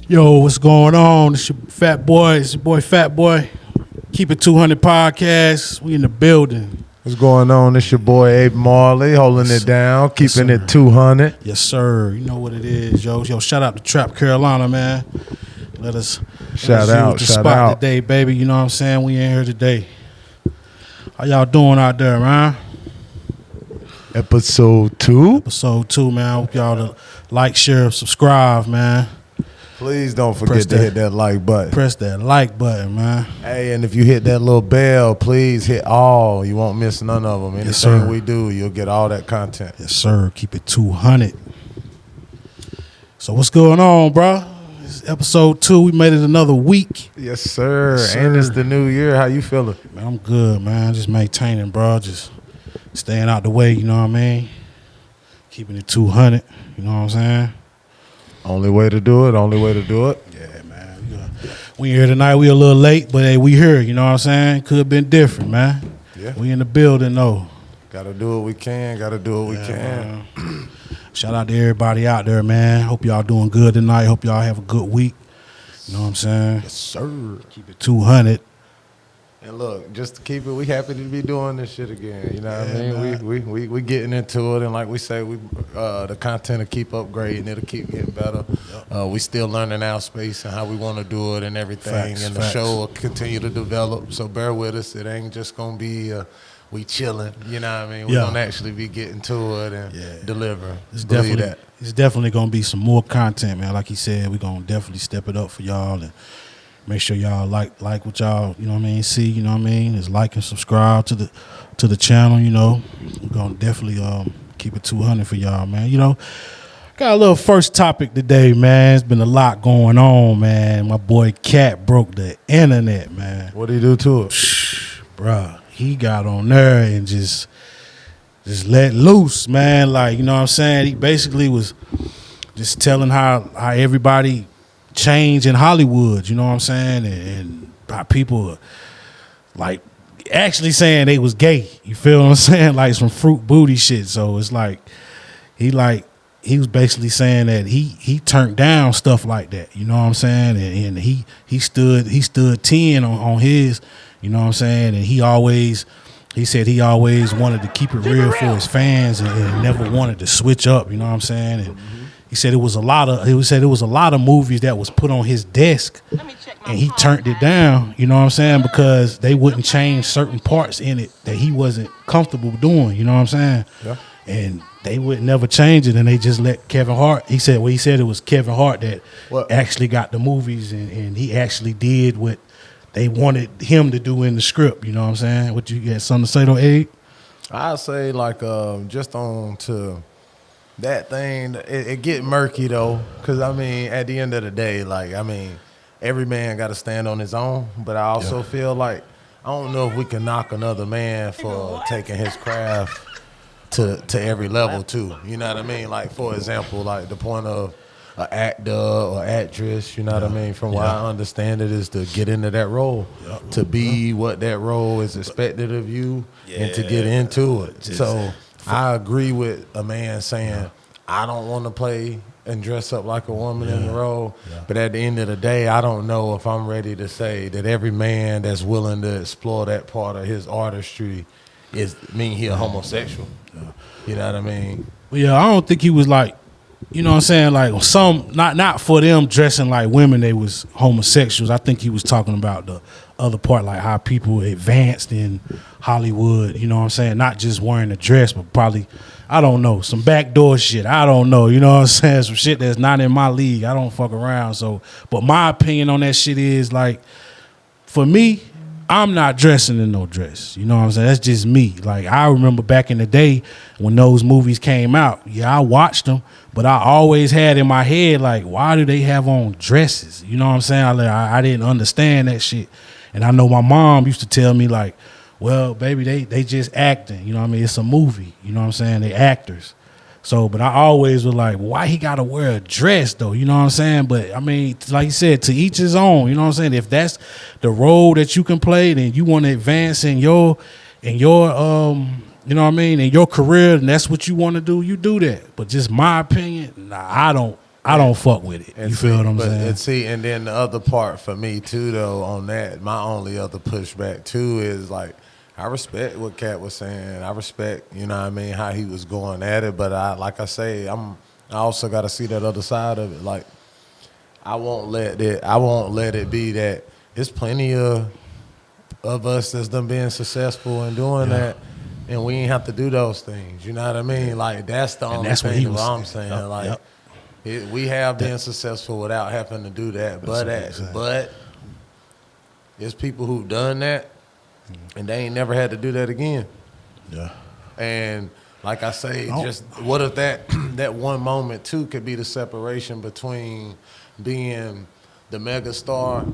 Yo, what's going on? It's your fat boy. It's your boy Fat Boy. Keep it 200 podcast. We in the building. What's going on? It's your boy Abe Marley holding it down, keeping it 200. Yes, sir. You know what it is, yo. Yo, shout out to Trap Carolina, man. Let us Shout out today, baby. You know what I'm saying? We in here today. How y'all doing out there, man? Episode 2. Episode 2, man. Hope y'all to like, share, subscribe, man. Please don't forget to hit that like button. Press that like button, man. Hey, and if you hit that little bell, please hit all. You won't miss none of them. Anything we do, you'll get all that content. Yes, sir. Keep it 200. So what's going on, bro? It's episode 2. We made it another week. Yes, sir. Yes, sir. And it's the new year. How you feeling? Man, I'm good, man. Just maintaining, bro. Just staying out the way, you know what I mean? Keeping it 200, you know what I'm saying? Only way to do it. Yeah, man. We here tonight. We a little late, but hey, we here, you know what I'm saying? Could have been different, man. Yeah. We in the building, though. Gotta do what we can. Man. Shout out to everybody out there, man. Hope y'all doing good tonight. Hope y'all have a good week. You know what I'm saying? Yes, sir. Keep it 200. And look, just to keep it, we happy to be doing this shit again. You know what I Yeah, mean? We getting into it, and like we say, the content will keep upgrading. It'll keep getting better. Yep. We still learning our space and how we want to do it and everything. The show will continue to develop. So bear with us. It ain't just gonna be we chilling. You know what I mean? We're gonna actually be getting to it and deliver. It's definitely gonna be some more content, man. Like he said, we're gonna definitely step it up for y'all and make sure y'all like what y'all, you know what I mean, see, you know what I mean, is like and subscribe to the channel, you know. We're gonna definitely keep it 200 for y'all, man. You know, got a little first topic today, man. It's been a lot going on, man. My boy Cat broke the internet, man. What'd he do to it? Bruh, he got on there and just let loose, man. Like, you know what I'm saying? He basically was just telling how everybody change in Hollywood, you know what I'm saying, and by people like actually saying they was gay. You feel what I'm saying? Like some fruit booty shit. So it's like he was basically saying that he turned down stuff like that. You know what I'm saying? And he stood 10 on his. You know what I'm saying? And he said he always wanted to keep it real for his fans and never wanted to switch up. You know what I'm saying? And he said it was a lot of movies that was put on his desk and he turned it down, you know what I'm saying, because they wouldn't change certain parts in it that he wasn't comfortable doing, you know what I'm saying? Yeah. And they would never change it, and they just let Kevin Hart. He said it was Kevin Hart that actually got the movies, and he actually did what they wanted him to do in the script, you know what I'm saying? What you got something to say though, Abe? I'd say like just on to that thing, it get murky though, because I mean, at the end of the day, like, I mean, every man got to stand on his own, but I also feel like I don't know if we can knock another man for taking his craft to every level too. You know what I mean? Like, for example, like the point of an actor or actress, you know what I mean? From what I understand, it is to get into that role, to be what that role is expected of you, and to get into it. So I agree with a man saying, I don't want to play and dress up like a woman in the role. Yeah. But at the end of the day, I don't know if I'm ready to say that every man that's willing to explore that part of his artistry he a homosexual. Yeah. You know what I mean? Well, yeah, I don't think he was like, you know what I'm saying, like some, not for them dressing like women, they was homosexuals. I think he was talking about the other part, like how people advanced in Hollywood, you know what I'm saying? Not just wearing a dress, but probably, I don't know, some backdoor shit. I don't know, you know what I'm saying? Some shit that's not in my league. I don't fuck around. So, but my opinion on that shit is like, for me, I'm not dressing in no dress. You know what I'm saying? That's just me. Like, I remember back in the day when those movies came out, I watched them, but I always had in my head, like, why do they have on dresses? You know what I'm saying? I didn't understand that shit. And I know my mom used to tell me, like, well, baby, they just acting. You know what I mean? It's a movie. You know what I'm saying? They actors. So, but I always was like, why he got to wear a dress though? You know what I'm saying? But I mean, like you said, to each his own. You know what I'm saying? If that's the role that you can play, then you want to advance in your you know what I mean, in your career, and that's what you want to do, you do that. But just my opinion, nah, I I don't fuck with it. You feel what I'm saying? And then the other part for me too, though, on that, my only other pushback too is like, I respect what Cat was saying. I respect, you know what I mean, how he was going at it. But like I say, I also got to see that other side of it. Like, I won't let it be that there's plenty of us that's done being successful and doing that, and we ain't have to do those things. You know what I mean? Like, that's the only thing that I'm saying. Like, we have been successful without having to do that. But there's people who've done that, and they ain't never had to do that again. Yeah. And like I say, just what if that one moment too could be the separation between being the mega star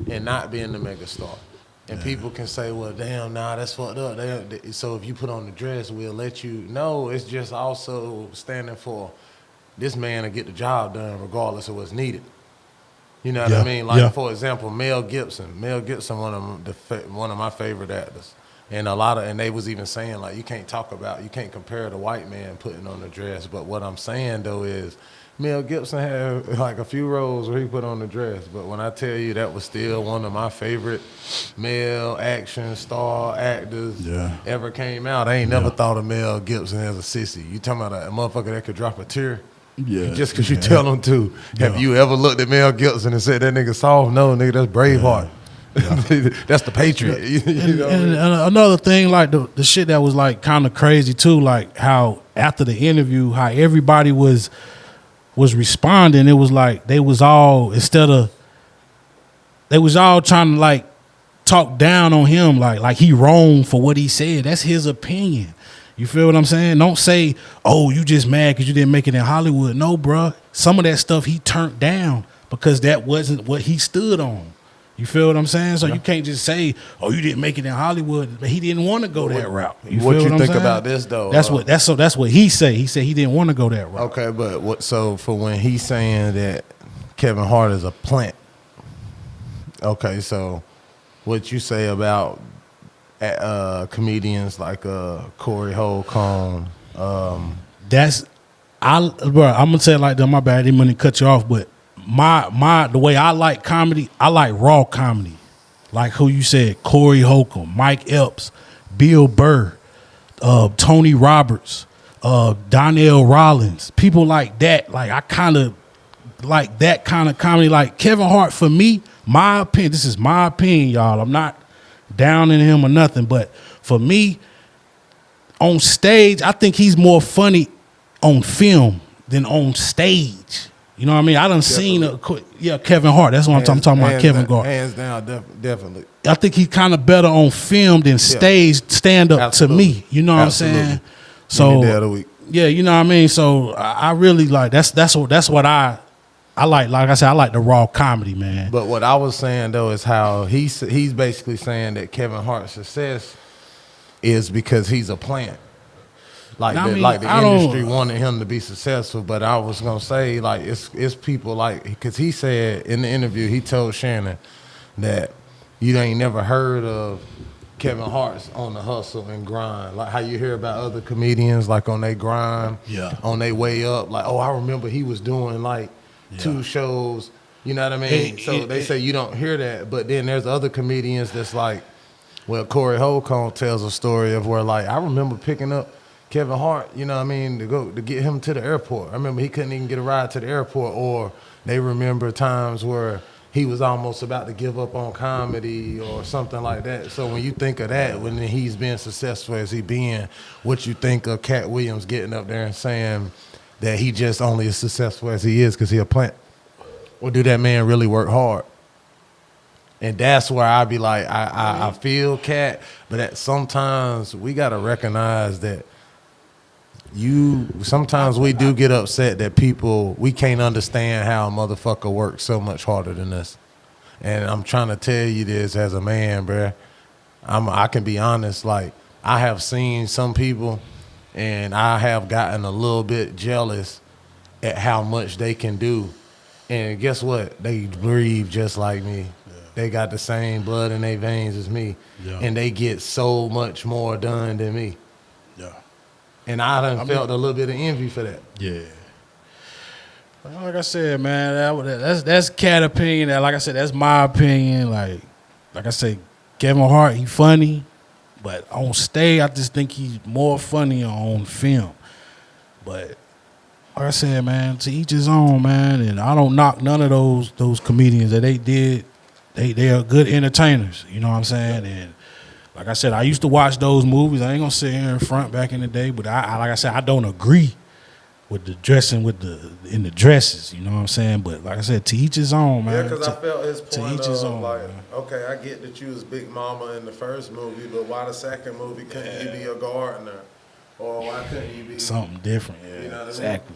and not being the mega star. And people can say, well, damn, nah, that's fucked up. So if you put on the dress, we'll let you. No, it's just also standing for this man to get the job done regardless of what's needed. You know what I mean? Like, for example, Mel Gibson. Mel Gibson, one of my favorite actors. And they was even saying, like, you can't compare the white man putting on the dress. But what I'm saying, though, is Mel Gibson had, like, a few roles where he put on the dress. But when I tell you that was still one of my favorite male action star actors ever came out, I ain't never thought of Mel Gibson as a sissy. You talking about a motherfucker that could drop a tear? Yeah. Just because you tell him to. Have you ever looked at Mel Gibson and said, that nigga soft? No, nigga, that's Braveheart. That's the Patriot. You know and another thing, like the shit that was like kind of crazy too, like how after the interview, how everybody was responding. It was like they was all trying to like talk down on him, like he wrong for what he said. That's his opinion. You feel what I'm saying? Don't say, oh, you just mad because you didn't make it in Hollywood. No, bruh. Some of that stuff he turned down because that wasn't what he stood on. You feel what I'm saying? So you can't just say, oh, you didn't make it in Hollywood, but he didn't want to go that route. What you think about this though? That's what he said. He said he didn't want to go that route. Okay, but so for when he's saying that Kevin Hart is a plant. Okay, so what you say about comedians like Corey Holcomb? I'm gonna say it like that. My bad, I didn't mean to cut you off, but the way I like comedy, I like raw comedy. Like who you said, Corey Holcomb, Mike Epps, Bill Burr, Tony Roberts, Donnell Rollins, people like that. Like I kind of like that kind of comedy. Like Kevin Hart, for me, my opinion, this is my opinion, y'all. I'm not downing him or nothing, but for me, on stage, I think he's more funny on film than on stage. You know what I mean? I done seen Kevin Hart. That's what I'm talking about. Kevin Hart. Hands down, definitely. I think he's kind of better on film than stage stand up to me. You know what I'm saying? So yeah, you know what I mean. So I really like that's what I like. Like I said, I like the raw comedy, man. But what I was saying though is how he's basically saying that Kevin Hart's success is because he's a plant. Like the industry wanted him to be successful, but I was gonna say like it's people like, because he said in the interview, he told Shannon that you ain't never heard of Kevin Hart's on the hustle and grind, like how you hear about other comedians like on their grind, on their way up. Like, oh, I remember he was doing like 2 shows, you know what I mean? They say you don't hear that, but then there's other comedians that's like, well, Corey Holcomb tells a story of where like I remember picking up Kevin Hart, you know what I mean, to get him to the airport. I remember he couldn't even get a ride to the airport, or they remember times where he was almost about to give up on comedy or something like that. So when you think of that, when he's been successful as he been, what you think of Cat Williams getting up there and saying that he just only as successful as he is because he a plant? Or do that man really work hard? And that's where I be like, I feel Cat, but sometimes we got to recognize that sometimes we do get upset that we can't understand how a motherfucker works so much harder than us. And I'm trying to tell you this as a man, bruh. I can be honest, like I have seen some people and I have gotten a little bit jealous at how much they can do. And guess what? They breathe just like me. Yeah. They got the same blood in their veins as me. Yeah. And they get so much more done than me. Yeah. And I felt a little bit of envy for that. Yeah. Well, like I said, man, that's cat opinion. Like I said, that's my opinion. Like I said, Kevin Hart, he funny, but on stage, I just think he's more funny on film. But like I said, man, to each his own, man. And I don't knock none of those comedians that they did. They are good entertainers. You know what I'm saying? And like I said, I used to watch those movies. I ain't gonna sit here in front back in the day, but I like I said, I don't agree with the dressing in the dresses. You know what I'm saying? But like I said, to each his own, man. Yeah, because I felt his point to each his own, like, man. okay, I get that you was Big Mama in the first movie, but why the second movie couldn't you be a gardener? Or why couldn't you be Something different? Yeah, you know what exactly.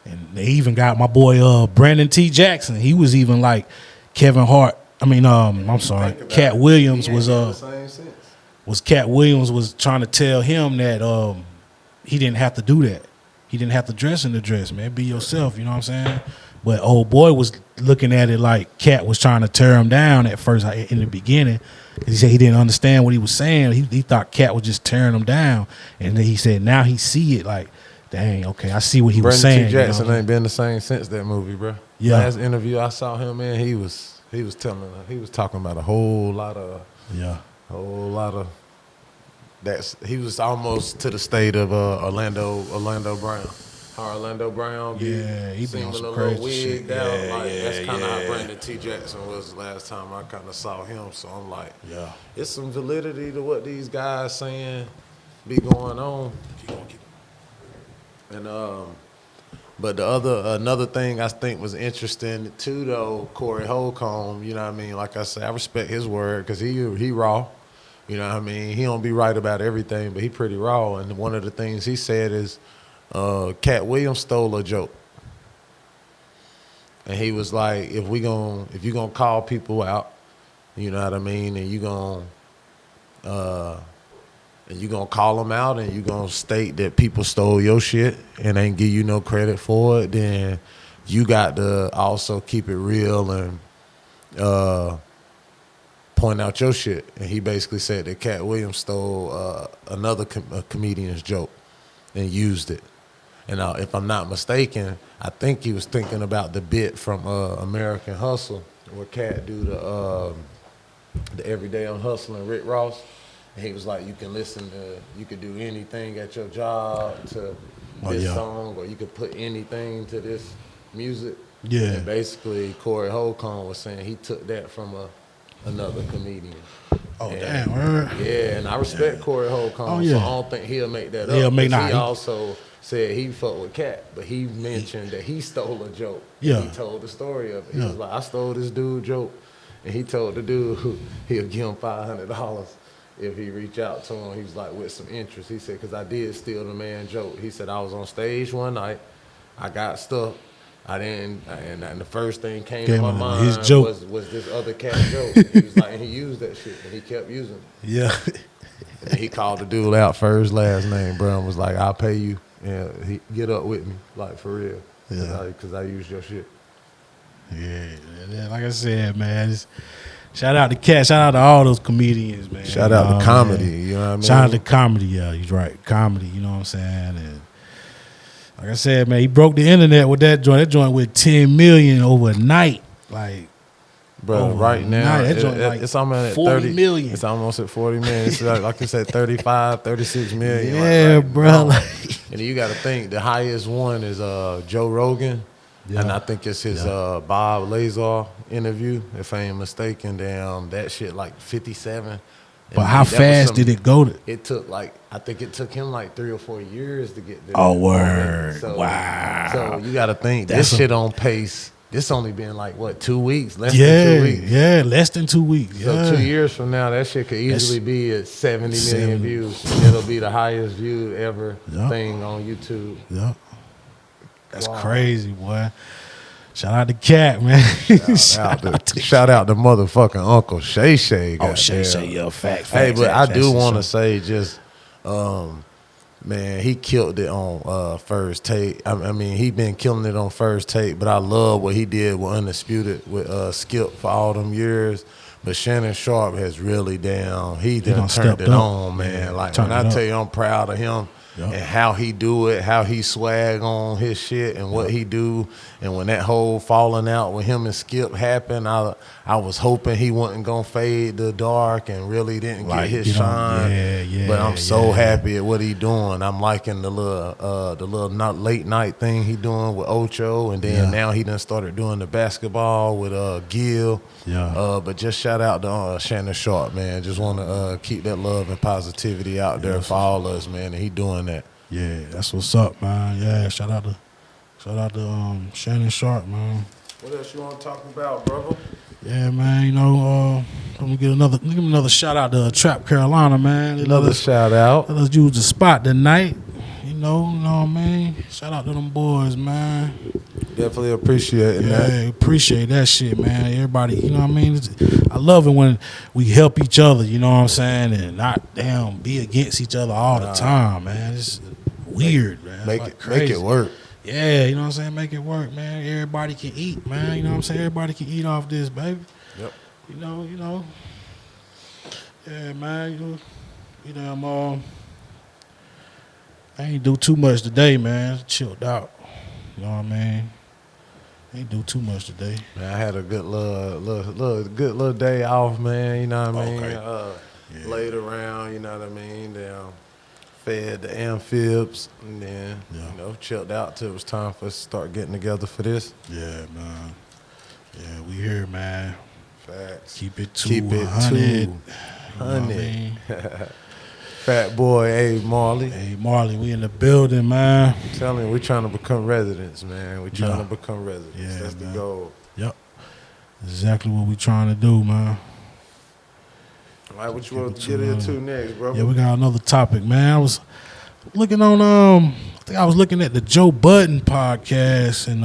And they even got my boy Brandon T. Jackson. He was even like Kevin Hart. I mean, I'm sorry, Cat Williams was Cat Williams was trying to tell him that he didn't have to do that. He didn't have to dress in the dress, man. Be yourself, you know what I'm saying? But old boy was looking at it like Cat was trying to tear him down at first in the beginning. He said he didn't understand what he was saying. He thought Cat was just tearing him down. And then he said now he see it like, dang, okay, I see what he was saying. Brandon T. Jackson ain't been the same since that movie, bro. Yeah. Last interview I saw him in, he was talking about a whole lot of he was almost to the state of Orlando Brown. How Orlando Brown be he been on some a crazy little wigged shit. out. Yeah, Like that's kind of yeah. how Brandon T. Jackson was the last time I kind of saw him. So I'm like, Yeah. it's some validity to what these guys saying be going on. And but another thing I think was interesting too, though, Corey Holcomb, you know what I mean? Like I said, I respect his word because he raw. You know what I mean? He don't be right about everything, but he pretty raw. And one of the things he said is Cat Williams stole a joke. And he was like, if you gonna call people out, you know what I mean, and you gonna call them out and you gonna state that people stole your shit and ain't give you no credit for it, then you got to also keep it real and point out your shit. And he basically said that Cat Williams stole another comedian's joke and used it. And if I'm not mistaken, I think he was thinking about the bit from American Hustle where Cat do the Everyday on Hustling Rick Ross. And he was like, you could do anything at your job to this song, or you could put anything to this music. Yeah. And basically, Corey Holcomb was saying he took that from another comedian. Oh, damn. Word. Yeah, and I respect Corey Holcomb, Oh, yeah. so I don't think he'll make that up. He also said he fucked with Cat, but he mentioned that he stole a joke. Yeah. He told the story of it. He was like, I stole this dude joke, and he told the dude he'll give him $500 if he reach out to him. He was like, with some interest. He said, because I did steal the man joke. He said, I was on stage one night. I got stuck. I didn't, and the first thing came to my mind his joke. was this other Cat joke. And he was like, and he used that shit, and he kept using it. Yeah. And he called the dude out first, last name, bro, and was like, I'll pay you. And he get up with me, like, for real. Yeah. Because I used your shit. Yeah. Like I said, man, shout out to Cat. Shout out to all those comedians, man. Shout out to comedy, you know what I mean? Shout out to comedy, yeah, he's right. Comedy, you know what I'm saying? And like I said, man, he broke the internet with that joint. That joint with 10 million overnight. Like, bro, right now, it's almost at 40 million. It's almost at 40 million. It's like you said, 35, 36 million. Yeah, like, bro. And you got to think the highest one is Joe Rogan. Yeah. And I think it's his Bob Lazar interview, if I ain't mistaken. Damn, that shit like 57. But how fast did it go? I think it took him like 3 or 4 years to get there. Oh, word. So, wow. So you got to think, this shit on pace. This only been like, what, 2 weeks? Less than 2 weeks. Yeah, less than 2 weeks. So 2 years from now, that shit could easily be at 70 million views. It'll be the highest viewed ever thing on YouTube. Yep. That's crazy, boy. Shout out to Cat, man. Shout out to motherfucking Uncle Shay Shay. Oh, Shay Shay, yeah, facts. Hey, but I do want to say just, man, he killed it on First Take. I mean, he been killing it on First Take, but I love what he did with Undisputed with Skip for all them years. But Shannon Sharp has really he done turned it on, man. Like, when I tell you I'm proud of him, and how he do it, how he swag on his shit and what he do. And when that whole falling out with him and Skip happened, I was hoping he wasn't gonna fade to dark and really didn't get his shine. But I'm so happy at what he doing. I'm liking the little not late night thing he doing with Ocho, and then now he done started doing the basketball with Gil. But just shout out to Shannon Sharp, man. Just want to keep that love and positivity out there for all of us, man. And he doing that. Yeah, that's what's up, man. Yeah, shout out to Shannon Sharp, man. What else you want to talk about, brother? Yeah, man. You know, I'm gonna give another shout out to Trap Carolina, man. Another shout out. Let us use the spot tonight. You know what I mean? Shout out to them boys, man. Definitely appreciating that. Yeah, appreciate that shit, man. Everybody, you know what I mean? I love it when we help each other, you know what I'm saying? And not, be against each other all the time, man. It's weird, man. Make it work. Yeah, you know what I'm saying? Make it work, man. Everybody can eat, man. You know what I'm saying? Everybody can eat off this, baby. Yep. You know. Yeah, man. I ain't do too much today, man. Chilled out. You know what I mean? Ain't do too much today. Man, I had a good little day off, man. You know what I mean? Okay. Laid around, you know what I mean? Then fed the amphibs, and then chilled out till it was time for us to start getting together for this. Yeah, man. Yeah, we here, man. Facts. Keep it 200. You know what I mean? Fat boy, hey Marley. Hey Marley, we in the building, man. I'm telling you, we trying to become residents, man. We trying to become residents. Yeah, that's man. The goal. Yep. Exactly what we trying to do, man. All right, what you want to get into next, bro? Yeah, we got another topic, man. I was looking on I think I was looking at the Joe Budden podcast, and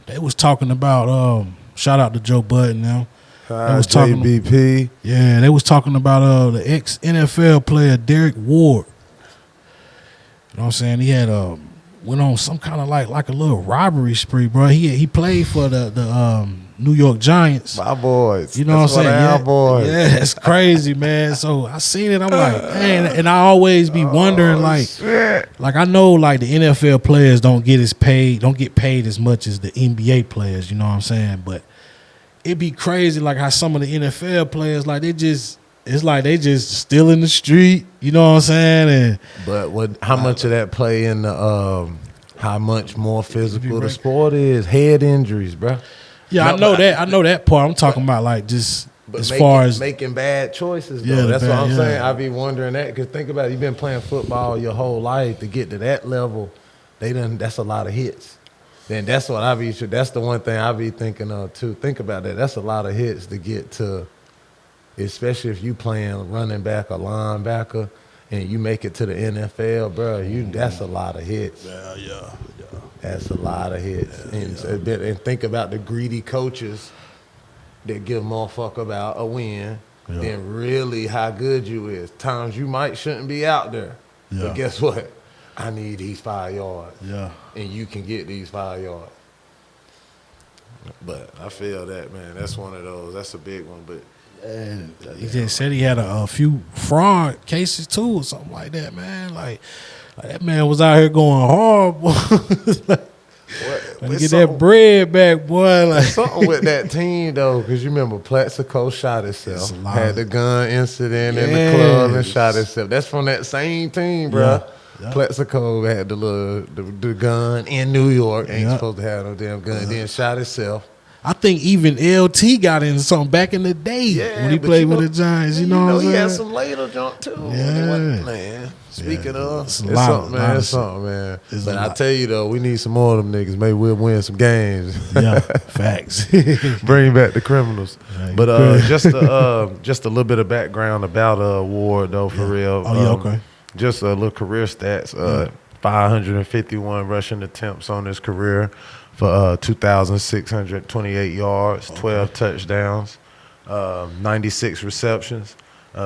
they was talking about shout out to Joe Budden now. JBP. They was talking about the ex-NFL player Derek Ward. You know what I'm saying? He had went on some kind of like a little robbery spree, bro. He played for the New York Giants. My boys. You know what I'm saying? Our boys. Yeah, it's crazy, man. So I seen it. I'm like, man, and I always be wondering, like I know like the NFL players don't get paid as much as the NBA players. You know what I'm saying? But it'd be crazy like how some of the NFL players it's like they just still in the street, you know what I'm saying? But how much of that play in the how much more physical the sport is? Head injuries, bro. Yeah, I know that part. I'm talking about like just far as making bad choices, though. That's what I'm saying. I be wondering that because think about it, you've been playing football your whole life to get to that level. That's a lot of hits. Then that's what that's the one thing I be thinking of too. Think about that. That's a lot of hits to get to, especially if you playing running back or linebacker and you make it to the NFL, bro. That's a lot of hits. Yeah. That's a lot of hits. And think about the greedy coaches that give a motherfucker about a win, then really how good you is. Times you shouldn't be out there. Yeah. But guess what? I need these 5 yards. Yeah. And you can get these 5 yards. But I feel that, man. That's one of those. That's a big one. But he just said he had a few fraud cases too or something like that, man. Like that man was out here going hard, boy. Get that bread back, boy. Like something with that team though, because you remember Plaxico shot himself, had the gun incident in the club and shot himself. That's from that same team, bro. Yeah. Plaxico had the gun in New York. Ain't supposed to have no damn gun. Then shot himself. I think even LT got into something back in the day when he played with the Giants. You know what I'm saying? He had some later jump too. Yeah, man. Speaking of, it's something, man. But I tell you though, we need some more of them niggas. Maybe we'll win some games. Yeah, facts. Bring back the criminals. But just a little bit of background about Ward though, for real. Okay. Just a little career stats. 551 rushing attempts on his career for 2,628 yards, 12 touchdowns, 96 receptions,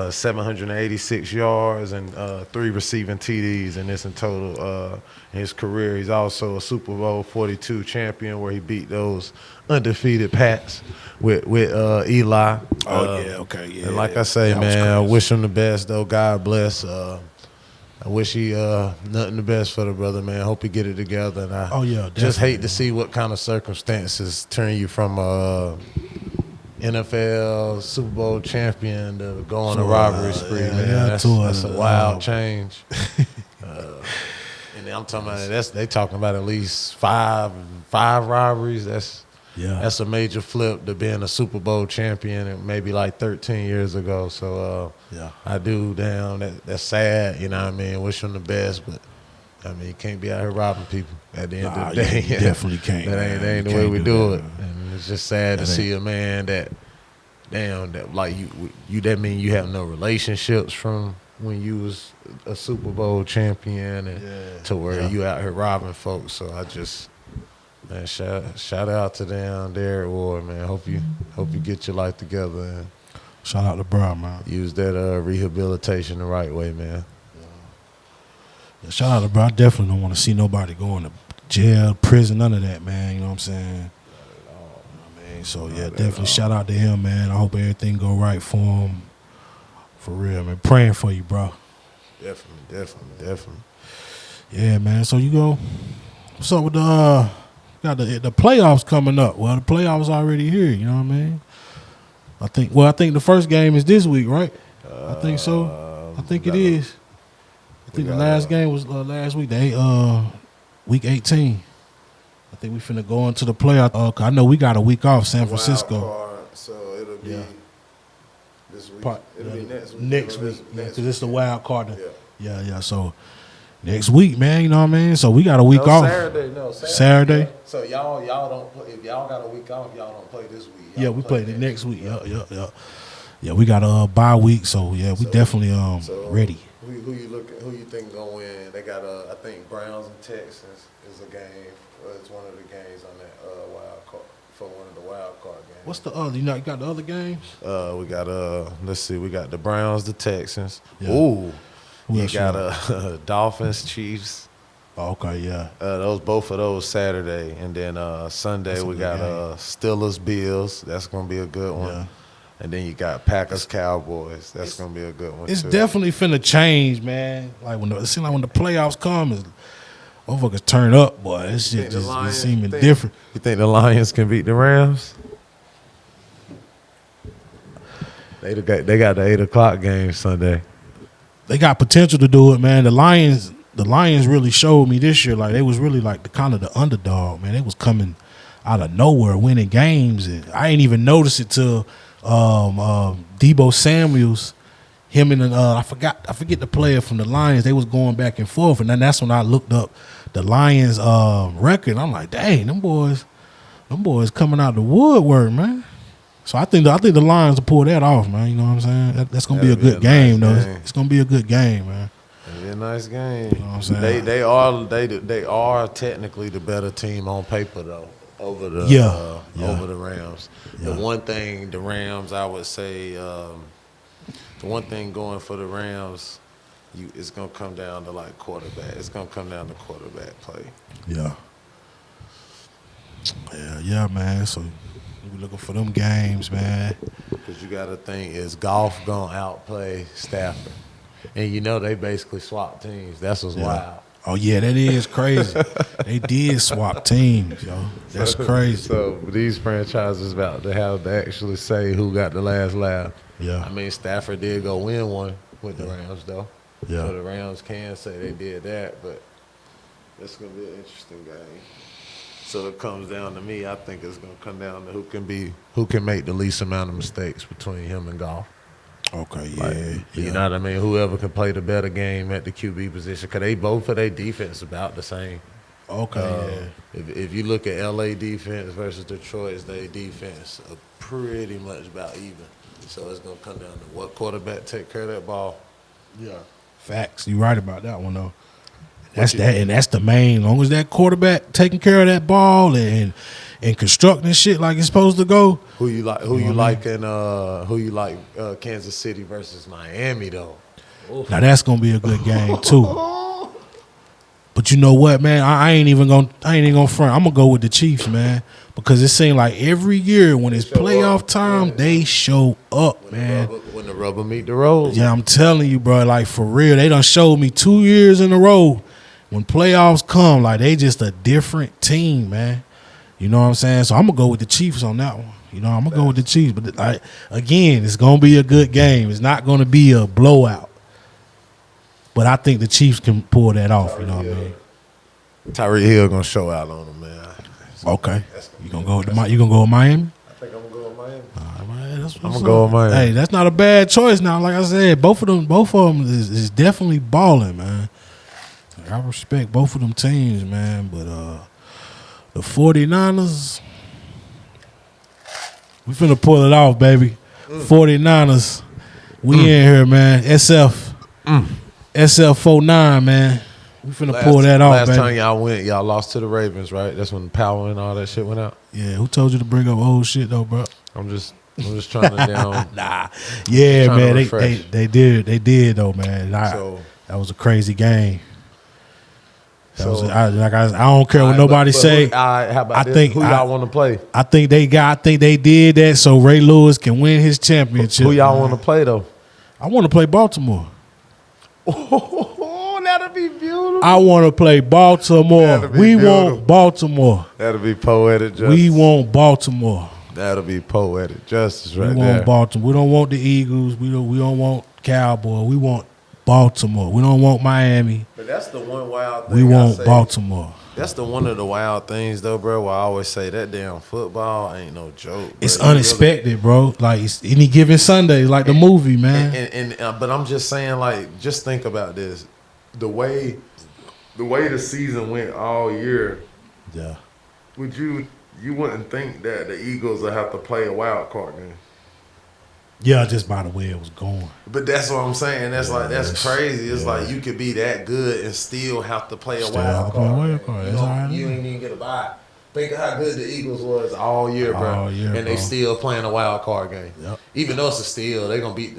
786 yards, and 3 receiving TDs in this in total in his career. He's also a Super Bowl 42 champion where he beat those undefeated Pats with Eli. Okay, yeah. And like I say, man, I wish him the best, though. God bless. I wish he nothing the best for the brother, man. Hope he get it together. And I just hate to see what kind of circumstances turn you from NFL Super Bowl champion to go on a robbery spree, man. That's a wild change. And I'm talking about they talking about at least five robberies. That's a major flip to being a Super Bowl champion, and maybe like 13 years ago. So I do that's sad. You know what I mean? Wish him the best, but I mean, you can't be out here robbing people at the end of the day. You definitely can't. That ain't the way we do it. And it's just sad to see a man that like you that mean you have no relationships from when you was a Super Bowl champion and to where you out here robbing folks. So I just, man, shout out to them, Derek Ward, man. Hope you get your life together and shout out to Bro, man. Use that rehabilitation the right way, man. Yeah, shout out to Bro. I definitely don't want to see nobody going to jail, prison, none of that, man. You know what I'm saying? So, definitely shout out to him, man. I hope everything go right for him. For real, man. Praying for you, bro. Definitely. Yeah, man. So, what's up with got the playoffs coming up? Well, the playoffs already here, you know what I mean? I think the first game is this week, right? I think so. I think it is. I think the last game was last week. Week 18. I think we finna go into the playoff. I know we got a week off, San Francisco. Card, so it'll be this week. It'll be next week. Next week, because it's the wild card. Yeah. So next week, man. You know what I mean? So we got a week off. Saturday. Yeah. So y'all don't play. If y'all got a week off, y'all don't play this week. We play the next week. Yeah, we got a bye week. So we definitely ready. Who you think gonna win? They got I think Browns and Texans is a game. It's one of the games on that wild card for one of the wild card games. What's the other? You got the other games? We got let's see, we got the Browns, the Texans. Yeah. Ooh, we got Dolphins, Chiefs. Oh, okay, yeah. Both of those Saturday, and then Sunday we got Steelers, Bills. That's gonna be a good one. Yeah. And then you got Packers, Cowboys. That's gonna be a good one. It's definitely finna change, man. Like when it seems like when the playoffs come, motherfuckers turn up, boy. This shit just seeming different. You think the Lions can beat the Rams? They got the 8 o'clock game Sunday. They got potential to do it, man. The Lions really showed me this year, like they was really like the underdog, man. They was coming out of nowhere, winning games, and I ain't even notice it till Deebo Samuels. Him and I forget the player from the Lions. They was going back and forth, and then that's when I looked up the Lions record. I'm like, dang, them boys coming out the woodwork, man. So I think the Lions will pull that off, man. You know what I'm saying? That's gonna be a good game, though. It's gonna be a good game, man. It'll be a nice game. You know what I'm saying? They are technically the better team on paper though over the Rams. Yeah. The one thing the Rams, I would say. The one thing going for the Rams, it's gonna come down to like quarterback. It's gonna come down to quarterback play. Yeah, man. So we looking for them games, man. Because you got to think, is Goff gonna outplay Stafford? And they basically swapped teams. That's what's wild. Oh yeah, that is crazy. They did swap teams, yo. That's crazy. So these franchises about to have to actually say who got the last laugh. Yeah. I mean, Stafford did go win one with the Rams, though. Yeah. So the Rams can say they did that, but it's going to be an interesting game. So it comes down to me. I think it's going to come down to who can make the least amount of mistakes between him and Goff. Okay, yeah. You know what I mean? Whoever can play the better game at the QB position, because both of their defense about the same. Okay, If you look at LA defense versus Detroit's, their defense are pretty much about even. So it's going to come down to what quarterback take care of that ball. Yeah. Facts. You're right about that one, though. That's the main. As long as that quarterback taking care of that ball and constructing shit like it's supposed to go. Who you like Kansas City versus Miami, though? Now, that's going to be a good game, too. But you know what, man? I ain't even gonna front. I'm going to go with the Chiefs, man. because it seemed like every year when it's playoff time, they show up, man. When the rubber meet the road. Yeah, I'm telling you, bro. Like for real, they done showed me 2 years in a row. When playoffs come, like they just a different team, man. You know what I'm saying? So I'm gonna go with the Chiefs on that one. You know, I'm gonna go with the Chiefs. But again, it's gonna be a good game. It's not gonna be a blowout. But I think the Chiefs can pull that off. You know what I mean? Tyreek Hill gonna show out on them, man. Okay, you gonna go with Miami? I think I'm gonna go with Miami. I'm gonna go with Miami. Hey, that's not a bad choice. Now, like I said, both of them is definitely balling, man. I respect both of them teams, man. But the 49ers, we finna pull it off, baby. 49ers, we in here, man. SF49, man. We finna pull that off, Last baby. time y'all went, y'all lost to the Ravens, right? That's when the power and all that shit went out. Yeah, who told you to bring up old shit though, bro? I'm just trying to down. Nah, yeah, man. They did though, man. So that was a crazy game. I So- don't care what nobody say. How about I this? think Who y'all want to play? I think they did that so Ray Lewis can win his championship. Who y'all man. want to play though? I want to play Baltimore. Oh, that'll be beautiful. I want to play Baltimore. That'll be We beautiful. want Baltimore. That'll be poetic justice. We want Baltimore. That'll be poetic justice right We there. want Baltimore. We don't want the Eagles. We don't want Cowboy. We want Baltimore. We don't want Miami. But that's the one wild thing. We want Baltimore. That's the one of the wild things though, bro. Where I always say that damn football ain't no joke. Bro. It's unexpected, bro. Like it's any given Sunday, like the movie, man. But I'm just saying, like, just think about this. The way the season went all year, Yeah. you wouldn't think that the Eagles would have to play a wild card game. Yeah, just by the way it was going. But that's what I'm saying. That's crazy. It's like you could be that good and still have to play a Still have wild to play a card. wild card. You, That's all right. you ain't even get a bye. Think of how good the Eagles was all year, bro. All year, and they bro. still playing a wild card game. Yep. Even though it's a steal, they gonna beat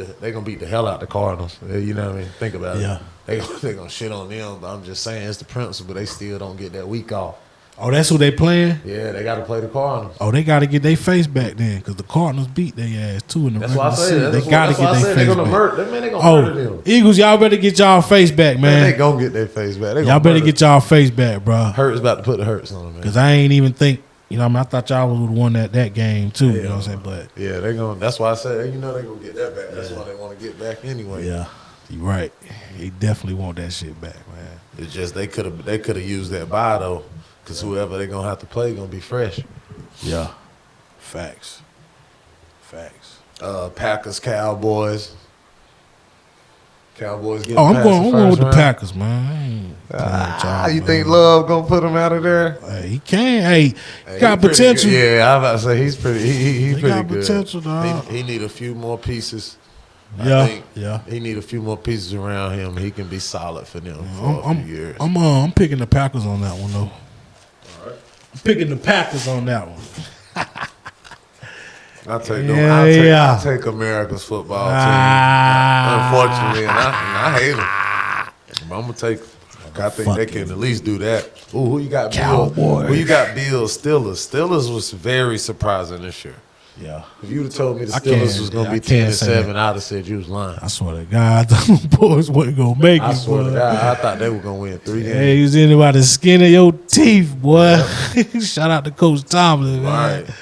the hell out the Cardinals. You know what I mean? Think about Yeah. it. They gonna shit on them. But I'm just saying it's the principle. They still don't get that week off. Oh, that's who they playing? Yeah, they got to play the Cardinals. Oh, they got to get their face back then because the Cardinals beat their ass too in the That's why I regular say season. that. They got to get their face They're gonna back. murder. They gonna murder them. Eagles, y'all better get y'all face back, Man, man. they gonna get their face back. Y'all better get y'all face back, bro. Hurts about to put the hurts on them, man. Because I ain't even think, you know, I thought y'all would have won that game too. You know what I'm saying? But yeah, they gonna. That's why I said, they gonna get that back. That's why they want to get back anyway. yeah, you right. They definitely want that shit back, man. It's just they could have used that bye though, because whoever they gonna have to play gonna be fresh. Yeah, facts. Packers, Cowboys. Cowboys get. I'm going with the Packers, man. You think Love gonna put him out of there? Hey, he can. Hey, he got pretty potential. good. Yeah, I'm about to say he's pretty. He's He pretty got good. potential, dog. He need a few more pieces. Yeah, I think yeah. He need a few more pieces around him. He can be solid for them for a few years. I'm picking the Packers on that one though. All right. I'm picking the Packers on that one. I'll take Yeah. I'll take America's football team. Ah. Unfortunately, and I hate them. But I'm gonna take. I think Fuck they can at least do that. Ooh, who you got? Cowboys. Who you got? Bills, Steelers. Steelers was very surprising this year. Yeah, If you'd have told me the I Steelers can't- was gonna I be can't 10-7, say I'd have said you was lying. I swear to God, them boys wasn't gonna make I it. swear to boy. God, I thought they were gonna win 3 games. Hey, you was in by the skin of your teeth, boy. Shout out to Coach Tomlin, man. Right.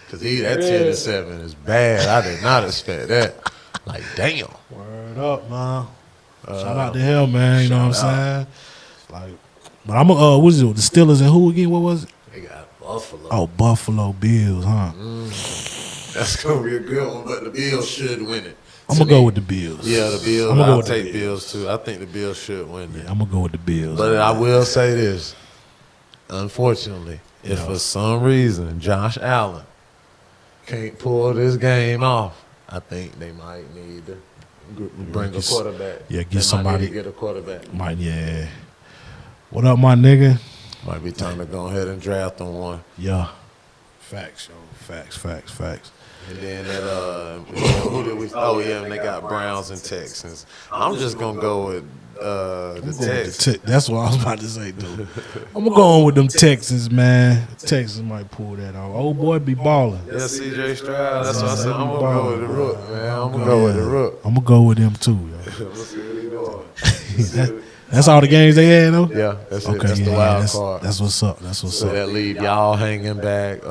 Because that 10-7 is bad. I did not expect that. Like, damn. Word up, man. Shout out to him, man. You know what I'm saying? Like, but I'm what is it? The Steelers and who again? What was it? They got Buffalo. Oh, Buffalo Bills, huh? That's going to be a good one, but the Bills should win it. I'm gonna go with the Bills. Yeah, the Bills. I'ma go I'll with the take Bills, too. I think the Bills should win it. I'm gonna go with the Bills. But I will say this. Unfortunately, if for some reason Josh Allen can't pull this game off, I think they might need to bring a quarterback. Yeah, get They might somebody. need to get a quarterback. Might, yeah. What up, my nigga? Might be time to go ahead and draft on one. Yeah. Facts, yo. Facts. And then that who did we? Oh yeah, and they got Browns and Texans. I'm just gonna go with the Texans. That's what I was about to say, dude. I'm gonna go on with them Texans, man. Texans might pull that off. Old boy be balling. Yeah, CJ Stroud. That's what I said. I'm gonna go with the Rook, man. I'm gonna go with the Rook. I'm gonna go with them too, yo. Let's see what he doing. That's all the games they had, though? Yeah, that's it. That's the wild card. That's what's up. That's what's So up. that leave y'all hanging back.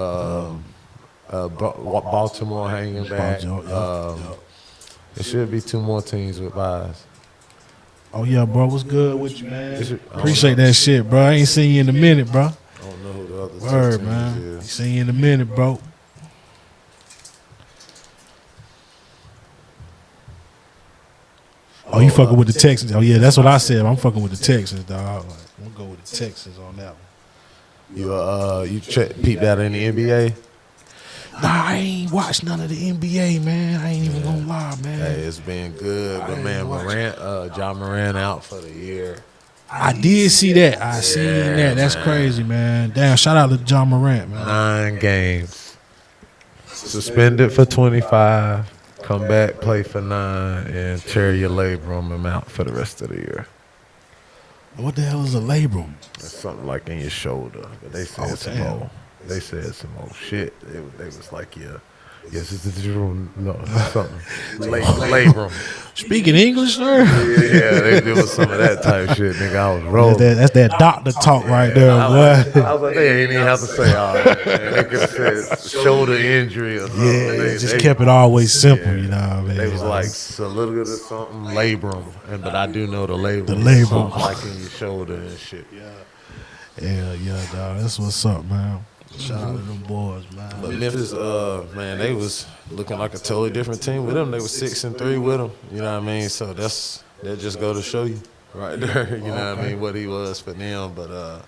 Baltimore hanging back. There should be 2 more teams with buys. Oh, yeah, bro. What's good with you, man? Appreciate that shit, bro. I ain't seen you in a minute, bro. I don't know who the other Word, teams man. is. See you in a minute, bro. Oh, you fucking with the Texans? Oh yeah, that's what I said. I'm fucking with the Texans, dog. Like, I'm gonna go with the Texans on that one. You peeped out in the NBA? Nah, I ain't watched none of the NBA, man. I ain't even gonna lie, man. Hey, it's been good, but man, John Moran out for the year. I did see that. I seen that. That's crazy, man. Damn, shout out to John Morant, man. 9 games. Suspended for 25. Come back, play for 9, and tear your labrum and out for the rest of the year. What the hell is a labrum? It's something like in your shoulder. But they said some old. They said some old shit. They was like, yes, it's the room. No, something. Labrum. Speaking English, sir? Yeah, they was some of that type shit, nigga. I was rolling. That's that doctor talk right there, boy. I was like, they ain't even have to say all that, man. They could have said shoulder injury or something. Yeah, they kept it always simple, you know what I mean? They was like solidity or something, labrum. But I do know the labrum. The labrum. Like in your shoulder and shit. Yeah, dog. That's what's up, man. Shout out to them boys, man. But Memphis, man, they was looking like a totally different team with them. They was 6-3 with them. You know what I mean? So that just go to show you right there. You know what I mean? What he was for them. But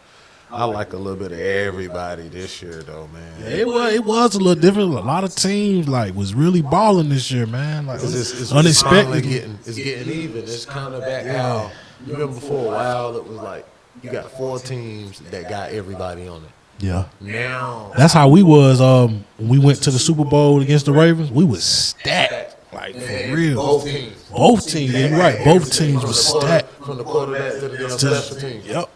I like a little bit of everybody this year, though, man. Yeah, it was a little different. A lot of teams like was really balling this year, man. Like it's unexpectedly, it's getting even. It's kind of back how you remember for a while it was like you got 4 teams that got everybody on it. Yeah. Now that's how we was when we went to the Super Bowl against the Ravens. We was stacked. Like for real. Both teams. Yeah, you're right. Both teams was stacked. From the quarterback to the damn special teams. Yep.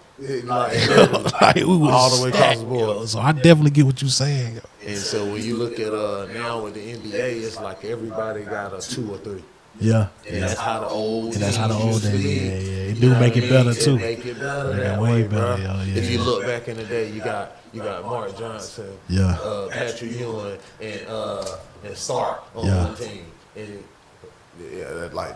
Like we was all the way across the board. Yo. So I definitely get what you're saying. Yo. And so when you look at now with the NBA, it's like everybody got a 2 or 3. Yeah. And that's how the old days. Yeah. It do make it better too. Make it better. Yeah, way better. Yeah. If you look back in the day, you got Mark Johnson, Patrick Ewing, and Stark on one team. And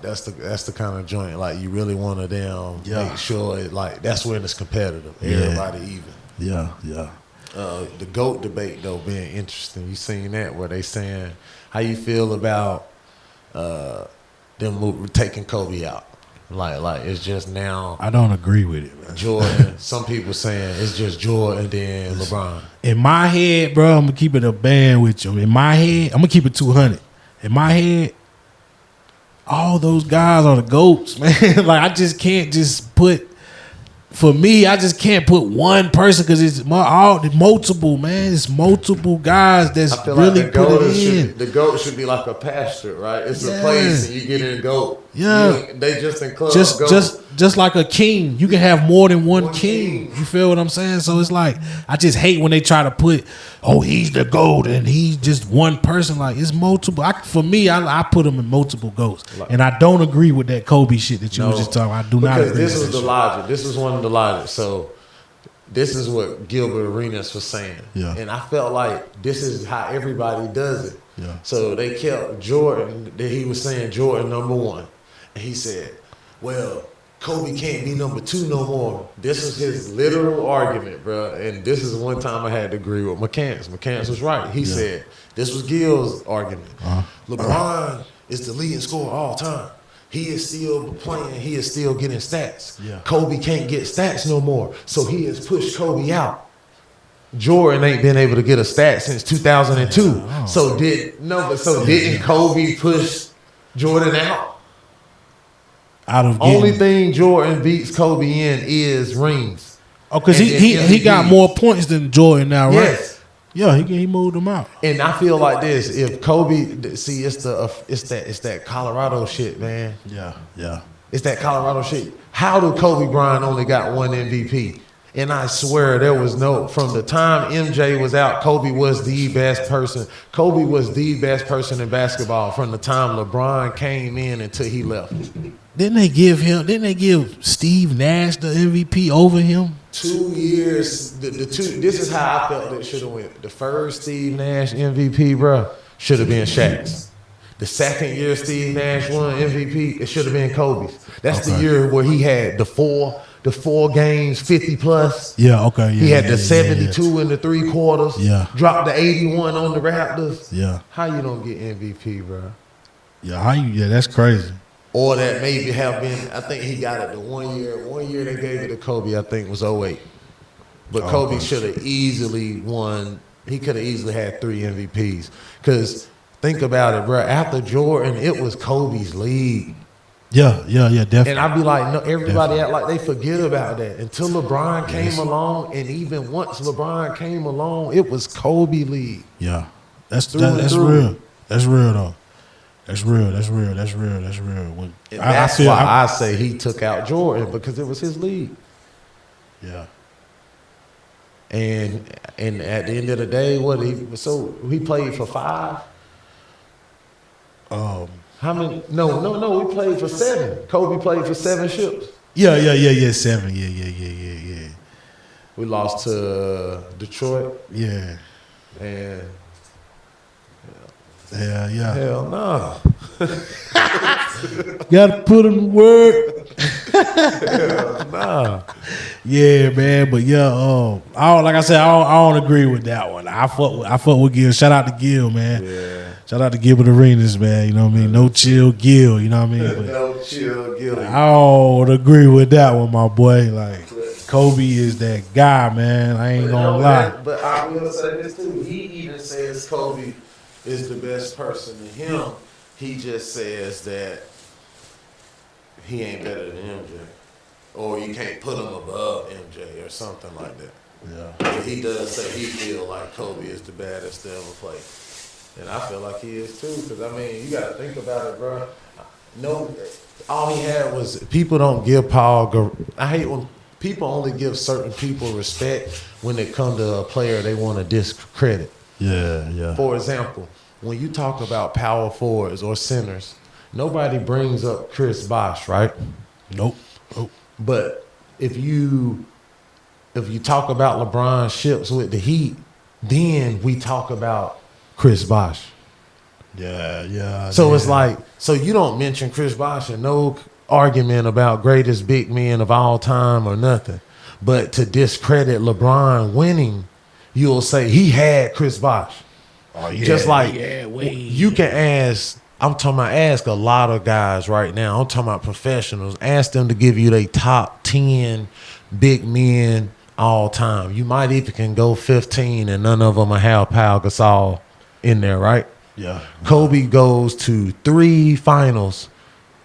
that's the kind of joint like you really want to make sure that's when it's competitive. Everybody even. Yeah. The GOAT debate though being interesting. You seen that where they saying how you feel about them taking Kobe out. Like it's just now. I don't agree with it, man. Jordan. Some people saying it's just Jordan then LeBron. In my head, bro, I'm gonna keep it a band with you. In my head, I'm gonna keep it 200. In my head, all those guys are the GOATs, man. Like I just can't just put. For me, I just can't put one person because it's multiple, man. It's multiple guys that's really like put it in. The GOAT should be like a pastor, right? It's a place and you get in GOAT. Yeah. They just include just like a king. You can have more than one king. You feel what I'm saying? So it's like I just hate when they try to put, he's the GOAT and he's just one person. Like it's multiple. For me, I put him in multiple GOATs. And I don't agree with that Kobe shit that you was just talking about. I do not agree with that. This is the logic. This is one of the logic. So this is what Gilbert Arenas was saying. Yeah. And I felt like this is how everybody does it. Yeah. So they kept Jordan, he was saying Jordan number 1. And he said, well, Kobe can't be number 2 no more. This is his literal argument, bro. And this is one time I had to agree with McCants. McCants was right. He said, this was Gil's argument. LeBron is the leading scorer all time. He is still playing. He is still getting stats. Yeah. Kobe can't get stats no more. So he has pushed Kobe out. Jordan ain't been able to get a stat since 2002. Didn't Kobe push Jordan out? Only thing Jordan beats Kobe in is rings. Oh, because he got more points than Jordan now, right? Yes. Yeah, he moved him out. And I feel like this: if Kobe, it's that Colorado shit, man. Yeah. It's that Colorado shit. How did Kobe Bryant only got one MVP? And I swear there was no, from the time MJ was out, Kobe was the best person. Kobe was the best person in basketball from the time LeBron came in until he left. Didn't they give Steve Nash the MVP over him? 2 years. This is how I felt it should have went. The first Steve Nash MVP, bro, should have been Shaq's. The second year Steve Nash won MVP, it should have been Kobe's. That's the year where he had the four games, 50 plus. Yeah, okay. Yeah, he had the 72 in the 3 quarters. Yeah. Dropped the 81 on the Raptors. Yeah. How you don't get MVP, bro? Yeah, that's crazy. Or that maybe have been, I think he got it the 1 year. 1 year they gave it to Kobe, I think was 08. But Kobe should have easily won. He could have easily had 3 MVPs. Because think about it, bro. After Jordan, it was Kobe's league. Yeah, definitely. And I'd be like, no, everybody act like they forget about that. Until LeBron came along, and even once LeBron came along, it was Kobe league. Yeah. That's real. That's real though. That's real. When, and that's why I say he took out Jordan, because it was his league. Yeah. And at the end of the day, he played for 5. How many? No. We played for 7. Kobe played for 7 ships. Yeah. 7. Yeah. We lost to Detroit. Yeah. And yeah. Hell no. Gotta put him to work. Hell no. Yeah, man. But yeah, like I said, I don't agree with that one. I fuck with Gil. Shout out to Gil, man. Yeah. Shout out to Gilbert Arenas, man. You know what I mean? No chill Gil, you know what I mean? But no chill Gil. I don't agree with that one, my boy. Like, Kobe is that guy, man. I ain't gonna lie. But I will say this too. He even says Kobe is the best person to him. He just says that he ain't better than MJ. Or you can't put him above MJ or something like that. Yeah. But he does say he feel like Kobe is the baddest to ever play. And I feel like he is too, because I mean, you got to think about it, bro. No, all he had was, people don't give I hate when people only give certain people respect when it come to a player they want to discredit. Yeah. For example, when you talk about power forwards or centers, nobody brings up Chris Bosh, right? Nope. But if you talk about LeBron ships with the Heat, then we talk about Chris Bosh. Yeah. So it's like, so you don't mention Chris Bosh in no argument about greatest big men of all time or nothing. But to discredit LeBron winning, you'll say he had Chris Bosh. Oh, yeah. Just like you can ask a lot of guys right now. I'm talking about professionals. Ask them to give you their top 10 big men all time. You might even can go 15 and none of them will have Pau Gasol in there, right? Yeah. Kobe goes to 3 finals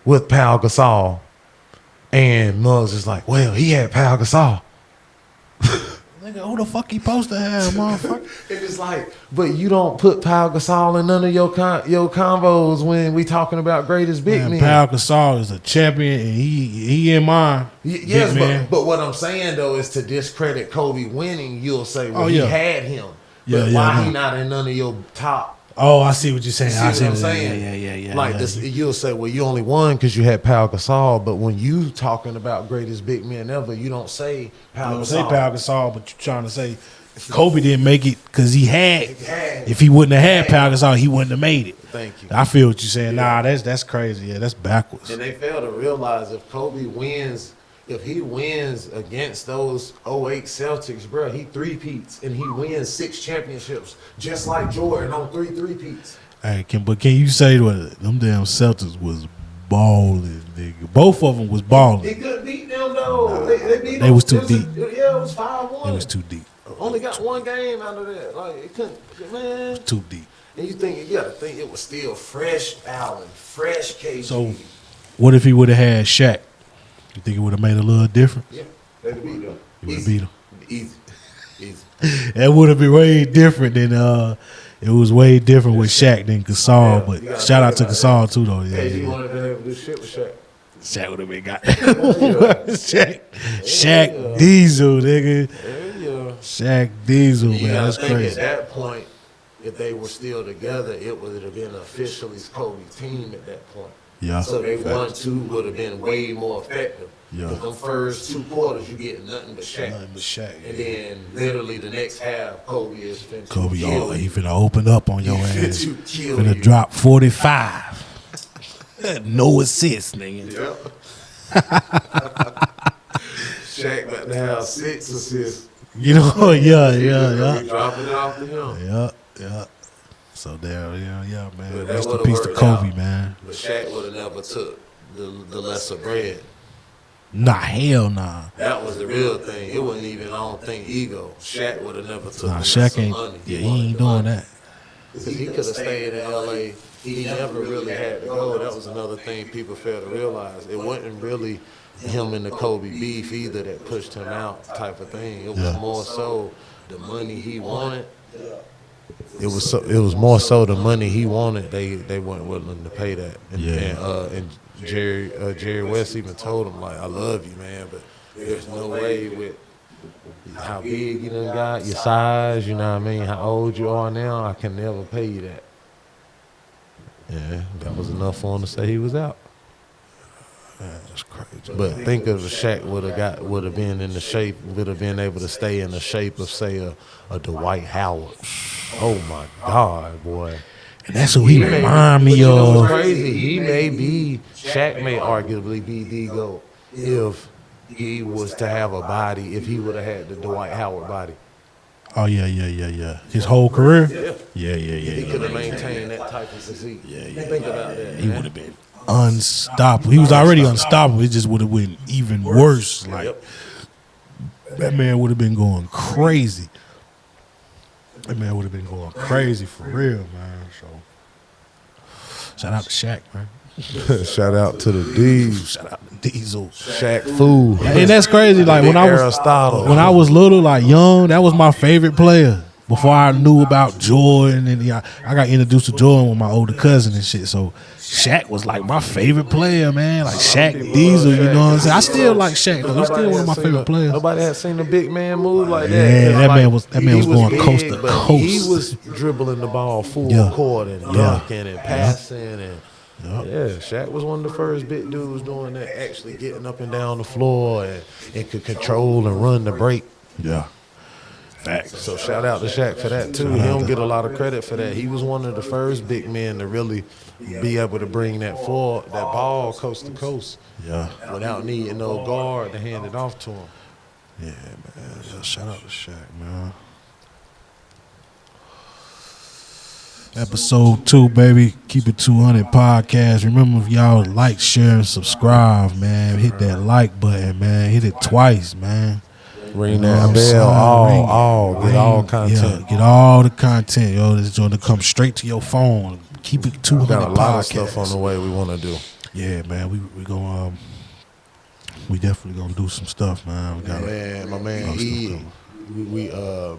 with Pau Gasol, and Muggs is like, well, he had Pau Gasol. Nigga, who the fuck he supposed to have, motherfucker? It's like, but you don't put Pau Gasol in none of your combos when we talking about greatest big men. Pau Gasol is a champion, and he in mine. Yes, but what I'm saying though is to discredit Kobe winning. You'll say, well, he had him. But why he not in none of your top? Oh, I see what you're saying. I see what I'm saying. Yeah. Like this, you'll say, well, you only won because you had Pau Gasol. But when you talking about greatest big men ever, you don't say Pau Gasol. You don't say Pau Gasol, but you're trying to say Kobe didn't make it because he had. If he wouldn't have had Pau Gasol, he wouldn't have made it. Thank you. I feel what you're saying. Nah, that's crazy. Yeah, that's backwards. And they fail to realize if Kobe wins. If he wins against those 08 Celtics, bro, he 3-peats and he wins 6 championships, just like Jordan on 3 3-peats. Hey, can you say that them damn Celtics was balling, nigga? Both of them was balling. He couldn't beat them though. Nah, they beat they them. was too deep. It was 5-1. It was too deep. Only got 1 game out of that. Like it couldn't, man. It was too deep. And you gotta think it was still fresh Allen, fresh KG. So, what if he would have had Shaq? You think it would have made it a little different? Yeah, they'd beat them. He would have beat him. Easy. That would have been way different than it was way different with Shaq than Gasol. But shout out to Gasol too though. Hey, you wanted to have this shit with Shaq. Shaq would have been got Shaq Diesel, nigga. Yeah. Shaq Diesel, You man. gotta That's think crazy. at that point, if they were still together, it would have been officially Kobe's team at that point. Yeah. So they 1-2 would have been way more effective. Yeah. But them first 2 quarters, you get nothing but Shaq. Nothing but Shaq. And then literally the next half, Kobe is finna Kobe, kill he you. finna open up on your He ass. kill Finna you. drop 45. No assist, nigga. Yep. Shaq about to have 6 assists. You know, yeah. We dropping it off to him. Yeah. So there, yeah, man. But that Rest in would've peace to worked Kobe, out. man. But Shaq would have never took the lesser bread. Nah, hell nah. That was the real thing. It wasn't even, I don't think, ego. Shaq would have never took Nah, the Shaq lesser ain't. money. Yeah, he wanted ain't the doing money. that. Because he could have stayed in LA. He never really had to go. That was another thing people fail to realize. It wasn't really him and the Kobe beef either that pushed him out type of thing. It was more so the money he wanted. It was more so the money he wanted. They weren't willing to pay that. And Jerry West even told him, like, I love you, man, but there's no way with how big you done got, your size, you know what I mean, how old you are now, I can never pay you that. Yeah, that was enough for him to say he was out. Man, that's crazy. But think of if Shaq would have been in the shape, would have been able to stay in the shape of, say, a Dwight Howard. Oh my God, boy. And that's who he remind me You know what's of. crazy? Shaq may arguably be the GOAT if he was to have a body, if he would have had the Dwight Howard body. Oh yeah. His whole career. Yeah. He could have maintained that type of physique. Think about that. He would have been unstoppable. He was already unstoppable. It just would have been even worse. Like that man would have been going crazy. That man would have been going crazy for real, man. So shout out to Shaq, man. Shout out to the D's. Shout out to Diesel. Shaq Fool. And that's crazy. Like when I was little, like young, that was my favorite player. Before I knew about Jordan, and I got introduced to Jordan with my older cousin and shit. So Shaq was like my favorite player, man. Like Shaq Diesel, you know what I'm saying? I still like Shaq though. He's still one of my favorite players. Nobody had seen a big man move like that. Yeah, that man was he going big, coast to but coast. He was dribbling the ball full court and dunking and passing and Shaq was one of the first big dudes doing that, actually getting up and down the floor and could control and run the break. Yeah. Facts. So shout out to Shaq for that too. He don't get a lot of credit for that. He was one of the first big men to really be able to bring that ball coast to coast. Yeah. Without needing no guard to hand it off to him. Yeah, man. Yeah, shout out to Shaq, man. Episode 2, baby. Keep it 200 podcast. Remember, if y'all like, share, and subscribe, man. Hit that like button, man. Hit it twice, man. Ring that bell, get all content. Yeah, get all the content, yo. This joint to come straight to your phone. Keep it 200 Got a lot podcast. of stuff on the way we want to do. Yeah, man. We gonna we definitely gonna do some stuff, man. We got my man,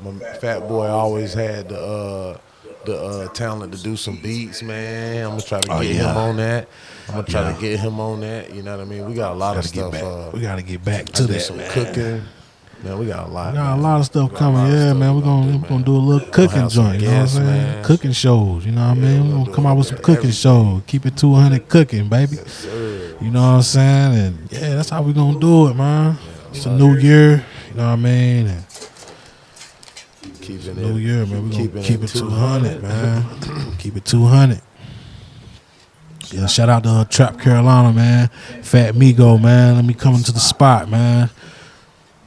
my fat boy always had the talent to do some beats, man. I'm gonna try to get him on that. I'm gonna try to get him on that. You know what I mean? We got a lot of stuff. We gotta get back to that. Some cooking. Man, we got a lot. We got a lot of stuff coming. Yeah, man. We're gonna do a little cooking joint. You know what I'm saying? Man. Cooking shows. You know what I mean? We're gonna come out with some cooking shows. Keep it 200 cooking, baby. Yes, sir. You know what I'm saying? And yeah, that's how we gonna do it, man. It's a new year. You know what I mean? And Keeping new year, man. We're gonna keep it 200, 200, man. Keep it 200. Yeah, shout out to Trap Carolina, man. Fat Migo, man. Let me come into the spot, man.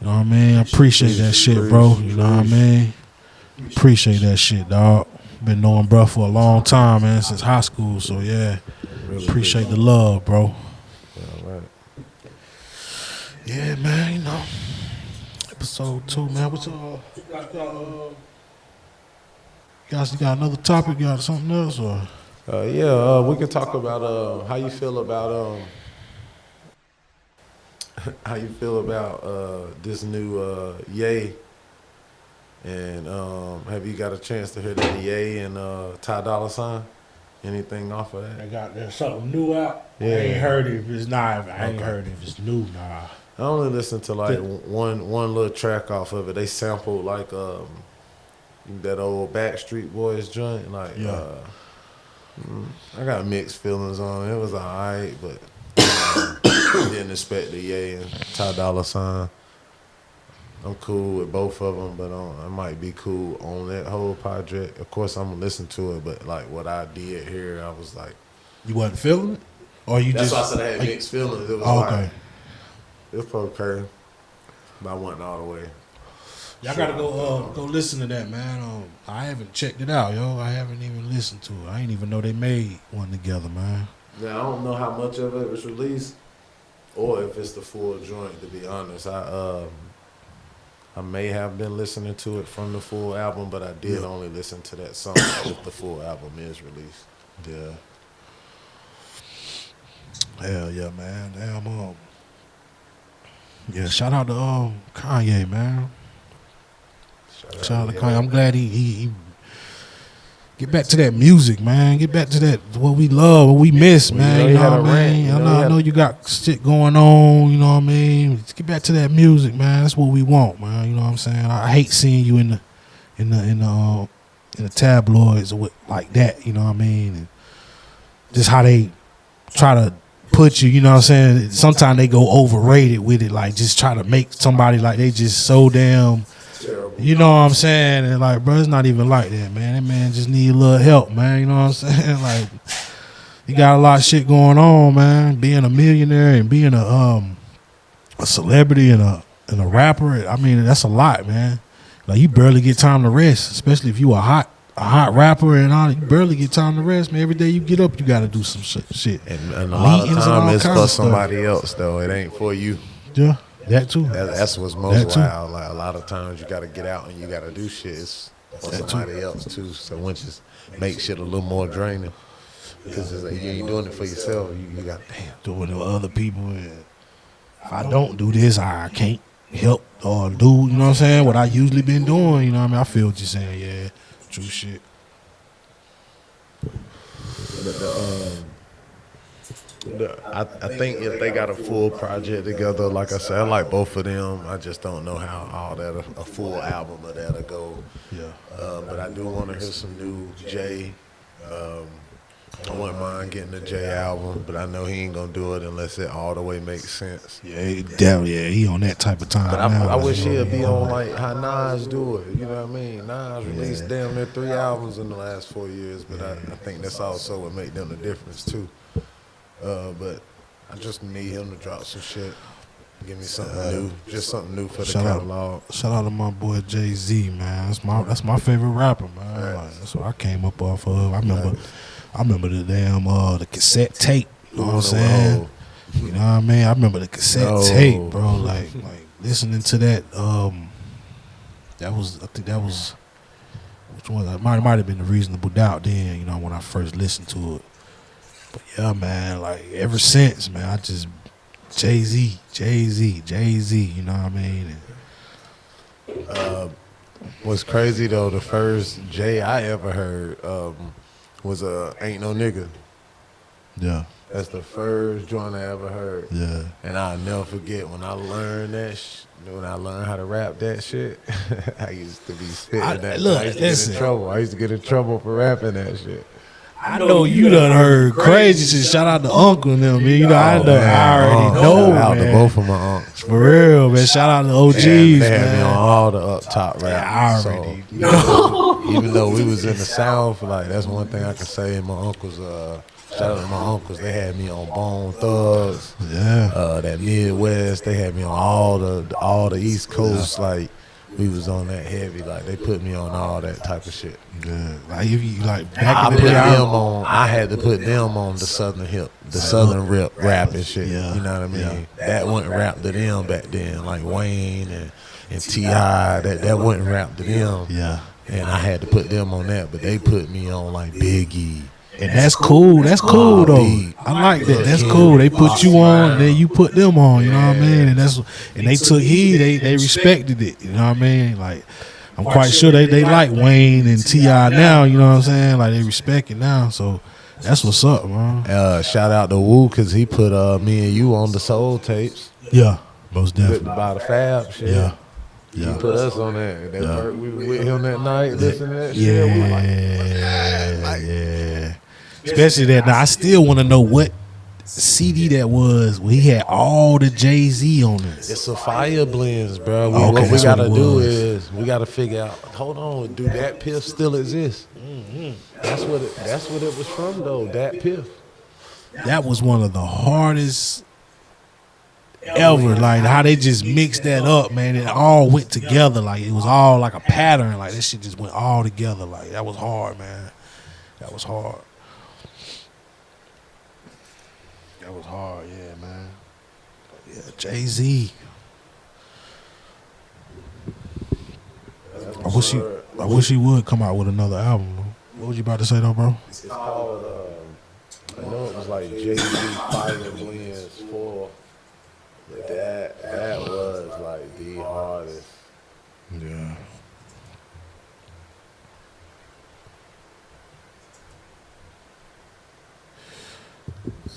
You know what I mean? I appreciate that shit, bro. You know what I mean? Appreciate that shit, dog. Been knowing bro for a long time, man, since high school. So yeah, appreciate the love, bro. All right. Yeah, man. You know, episode 2, man. What's you got another topic? You got something else or? We can talk about how you feel about this new Ye, and have you got a chance to hear that Ye and Ty Dolla $ign? Anything off of that? There's something new out. Yeah. I ain't heard it if it's not. I ain't Okay. heard it if it's new. Nah. I only listen to like one little track off of it. They sampled like that old Backstreet Boys joint. Like I got mixed feelings on it. It was alright, but didn't expect the Ye and Ty Dolla $ign. I'm cool with both of them, but I might be cool on that whole project. Of course, I'm gonna listen to it, but like what I did here, I was like, you wasn't feeling it, or you that's just? why I said I had mixed feelings. It was okay. It was okay, but I wasn't all the way. Y'all gotta go listen to that, man. I haven't checked it out, yo. I haven't even listened to it. I didn't even know they made one together, man. Yeah, I don't know how much of it was released, or if it's the full joint. To be honest, I may have been listening to it from the full album, but I did only listen to that song if the full album is released. Yeah. Hell yeah, man. Damn. Yeah, shout out to Kanye, man. Shout out to Kanye. I'm glad he get back to that music, man. Get back to that what we love, what we miss, man. You know what I mean? I know you got shit going on. You know what I mean? Let's get back to that music, man. That's what we want, man. You know what I'm saying? I hate seeing you in the tabloids like that. You know what I mean? And just how they try to put you. You know what I'm saying? Sometimes they go overrated with it, like just try to make somebody like they just so damn. You know what I'm saying? And like, bro, it's not even like that, man. That man just need a little help, man. You know what I'm saying? Like, you got a lot of shit going on, man. Being a millionaire and being a celebrity and a rapper, I mean, that's a lot, man. Like, you barely get time to rest, especially if you a hot rapper and all. You barely get time to rest, man. Every day you get up, you got to do some shit. And a lot of time it's for somebody else, though. It ain't for you. Yeah. That too. That's what's most wild. Like a lot of times you got to get out and you got to do shit. It's for somebody else too. So once just make shit a little more draining, because like, you ain't doing it for yourself. You got doing it with other people. And if I don't do this, I can't help or do. You know what I'm saying? What I usually been doing. You know what I mean? I feel what you're saying. Yeah, true shit. I think if they got a full project together, like I said, I like both of them. I just don't know how all that a full album of that'll go. Yeah. But I do want to hear some new Jay. I wouldn't mind getting the Jay album, but I know he ain't gonna do it unless it all the way makes sense. Yeah, he on that type of time. But now, I wish he'd be on like how Nas do it. You know what I mean? Nas released damn near 3 albums in the last 4 years, but I think that's also what make them the difference too. But I just need him to drop some shit. Give me something new, just something new for the catalog. Shout out to my boy Jay-Z, man. That's my favorite rapper, man. Like, that's what I came up off of. I remember the damn the cassette tape. You know what I'm saying? You know what I mean? I remember the cassette tape, bro. Like listening to that. I think that was which one? It might have been the Reasonable Doubt. Then, you know, when I first listened to it. But yeah, man. Like ever since, man, I just Jay-Z. You know what I mean? What's crazy though, the first Jay I ever heard was Ain't No Nigga. Yeah. That's the first joint I ever heard. Yeah. And I'll never forget when I learned that when I learned how to rap that shit, I used to be spitting that. Look, I used to get in trouble. I used to get in trouble for rapping that shit. I know you done heard crazy shit. Shout out to Uncle and them, man. You know, I already know, shout man. out to both of my uncles. For real, man. Shout out to OGs, they man. had me on all the up top rap. I already know. Even though we was in the South, like that's one thing I can say. My uncles, shout out to my uncles. They had me on Bone Thugs. Yeah. That Midwest. They had me on all the East Coast. Like we was on that heavy. Like they put me on all that type of shit. Yeah. Like if you like back in the day, I had to put them on the Southern hip, the Southern rap and shit. Yeah. You know what I mean? Yeah. That wasn't rap to them back then. Like Wayne and T.I. That wasn't rap to them. Yeah. And I had to put them on that, but they put me on like Biggie. And that's cool. That's cool though. I like that. That's cool. They put you on, then you put them on. You know what I mean? And they took heed. They respected it. You know what I mean? Like I'm quite sure they like Wayne and T.I. now. You know what I'm saying? Like they respect it now. So That's what's up, man. Shout out to Wu because he put me and you on the Soul tapes. Yeah, most With definitely. by the Fab shit. Yeah. He Yeah. put us on that. We was with him that night listening to that shit. Yeah, We was like, yeah. Especially that. Now I still want to know what CD that was. We had all the Jay-Z on it. it's a fire blends, bro. Okay, What we that's what gotta it do was. is we gotta figure out. Hold on, do that Piff still exist? That's what it was from though. That Piff. That was one of the hardest ever. Like how they just mixed that up, man. It all went together. Like it was all like a pattern. Like this shit just went all together. Like that was hard, man. That was hard. That was hard, yeah, man. Yeah, Jay-Z. I wish he would come out with another album. What was you about to say though, bro? It's called. I know it was like Jay-Z Fire Blends 4. But that was like the hardest. Yeah.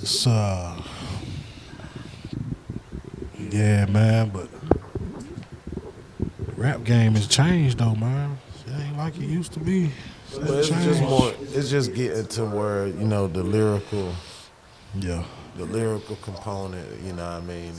It's yeah, man, but rap game has changed though, man. It ain't like it used to be. But it's just more. It's just getting to where the lyrical. Yeah. The lyrical component, you know what I mean?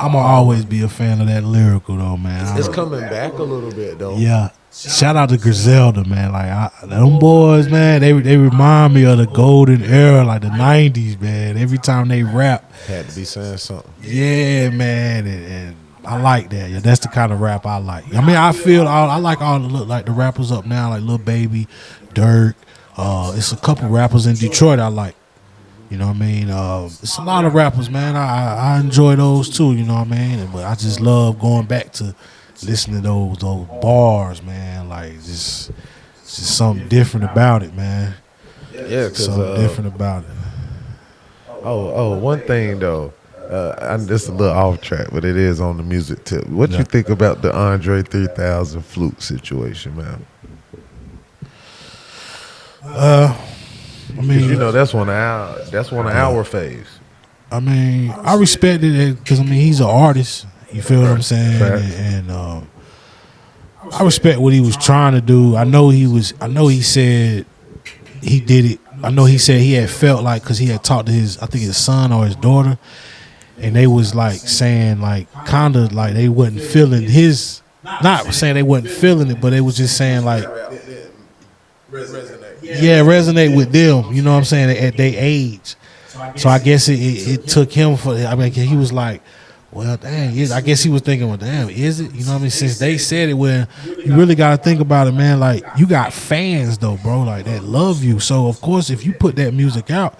I'ma always be a fan of that lyrical though, man. It's coming back a little bit though. Yeah. Shout out to Griselda, man. Like them boys, man, they remind me of the golden era, like the 90s, man. Every time they rap. Had to be saying something. Yeah, man. And I like that. Yeah, that's the kind of rap I like. I mean, I like all the rappers up now, like Lil Baby, Dirk. It's a couple rappers in Detroit I like. You know what I mean? It's a lot of rappers, man. I enjoy those too, you know what I mean? But I just love going back to listening to those bars, man. Like just something different about it, man. Yeah, cause something different about it. One thing though, I'm just a little off track, but it is on the music tip. What you think about the Andre 3000 flute situation, man? I mean, that's one of our phase. I mean, I respected it because he's an artist. You feel what I'm saying? And I respect what he was trying to do. I know he said he did it. I know he said he had felt like because he had talked to his son or his daughter, and they was like saying like kind of like they wasn't feeling his. Not saying they wasn't feeling it, but they was just saying like. Resonate with them, you know what I'm saying, at their age. So I guess it took him he was like, well, dang, I guess he was thinking, well, damn, is it? You know what I mean? Since they said it, well, you really got to think about it, man. Like, you got fans, though, bro, like, that love you. So, of course, if you put that music out,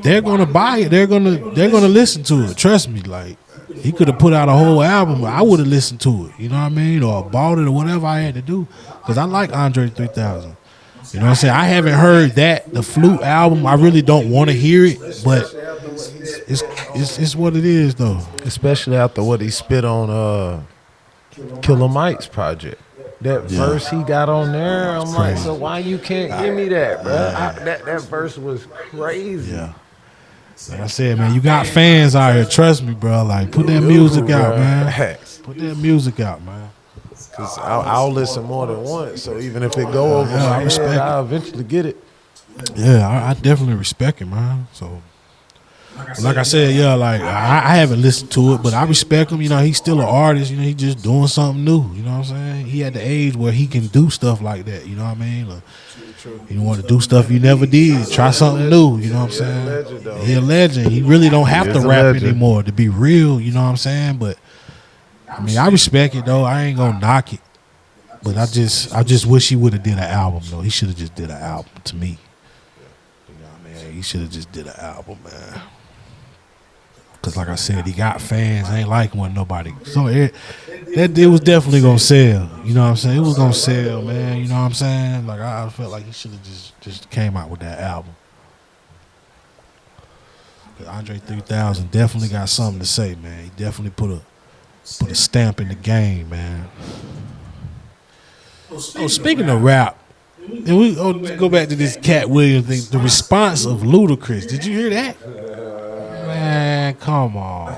they're going to buy it. They're gonna listen to it. Trust me. Like, he could have put out a whole album. I would have listened to it. You know what I mean? Or bought it or whatever I had to do. Because I like Andre 3000. You know what I'm saying? I haven't heard the flute album. I really don't want to hear it, but it's what it is, though. Especially after what he spit on Killer Mike's project. That verse he got on there, I'm like, so why you can't give me that, bro? That verse was crazy. Yeah. Like I said, man, you got fans out here. Trust me, bro. Like, put that music out, man. Put that music out, man. Cause I'll listen more than once, so even if it go over my head, I'll eventually get it. Yeah, I definitely respect it, man. So, like I said, like I haven't listened to it, but I respect him. You know, he's still an artist. You know, he's just doing something new. You know what I'm saying? He at the age where he can do stuff like that. You know what I mean? Like, you want to do stuff you never did. Try something new. You know what I'm saying? He a legend. He really don't have to rap anymore to be real. You know what I'm saying? But I mean, I respect it though. I ain't gonna knock it, but I just wish he would have did an album though. He should have just did an album to me. You know what I mean? He should have just did an album, man. Cause like I said, he got fans. Ain't like when nobody. So it was definitely gonna sell. You know what I'm saying? It was gonna sell, man. You know what I'm saying? Like I felt like he should have just came out with that album. Andre 3000 definitely got something to say, man. He definitely put a stamp in the game, man. Oh, speaking of rap, And we go back to this Cat Williams thing. The response of Ludacris. Did you hear that? Man, come on.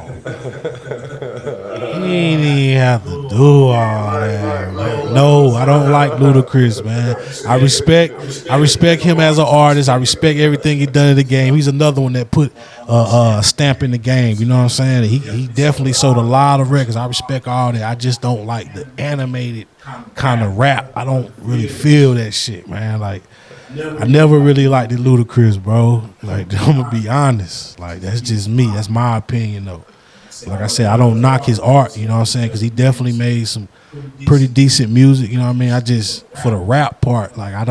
You ain't even have to do all that. Man. No, I don't like Ludacris, man. I respect him as an artist. I respect everything he done in the game. He's another one that put a stamp in the game. You know what I'm saying? He definitely sold a lot of records. I respect all that. I just don't like the animated kind of rap. I don't really feel that shit, man. Like, I never really liked the Ludacris, bro. Like, I'm gonna be honest. Like, that's just me. That's my opinion, though. Like I said, I don't knock his art, you know what I'm saying? Because he definitely made some pretty decent music, you know what I mean? I just, for the rap part, like, I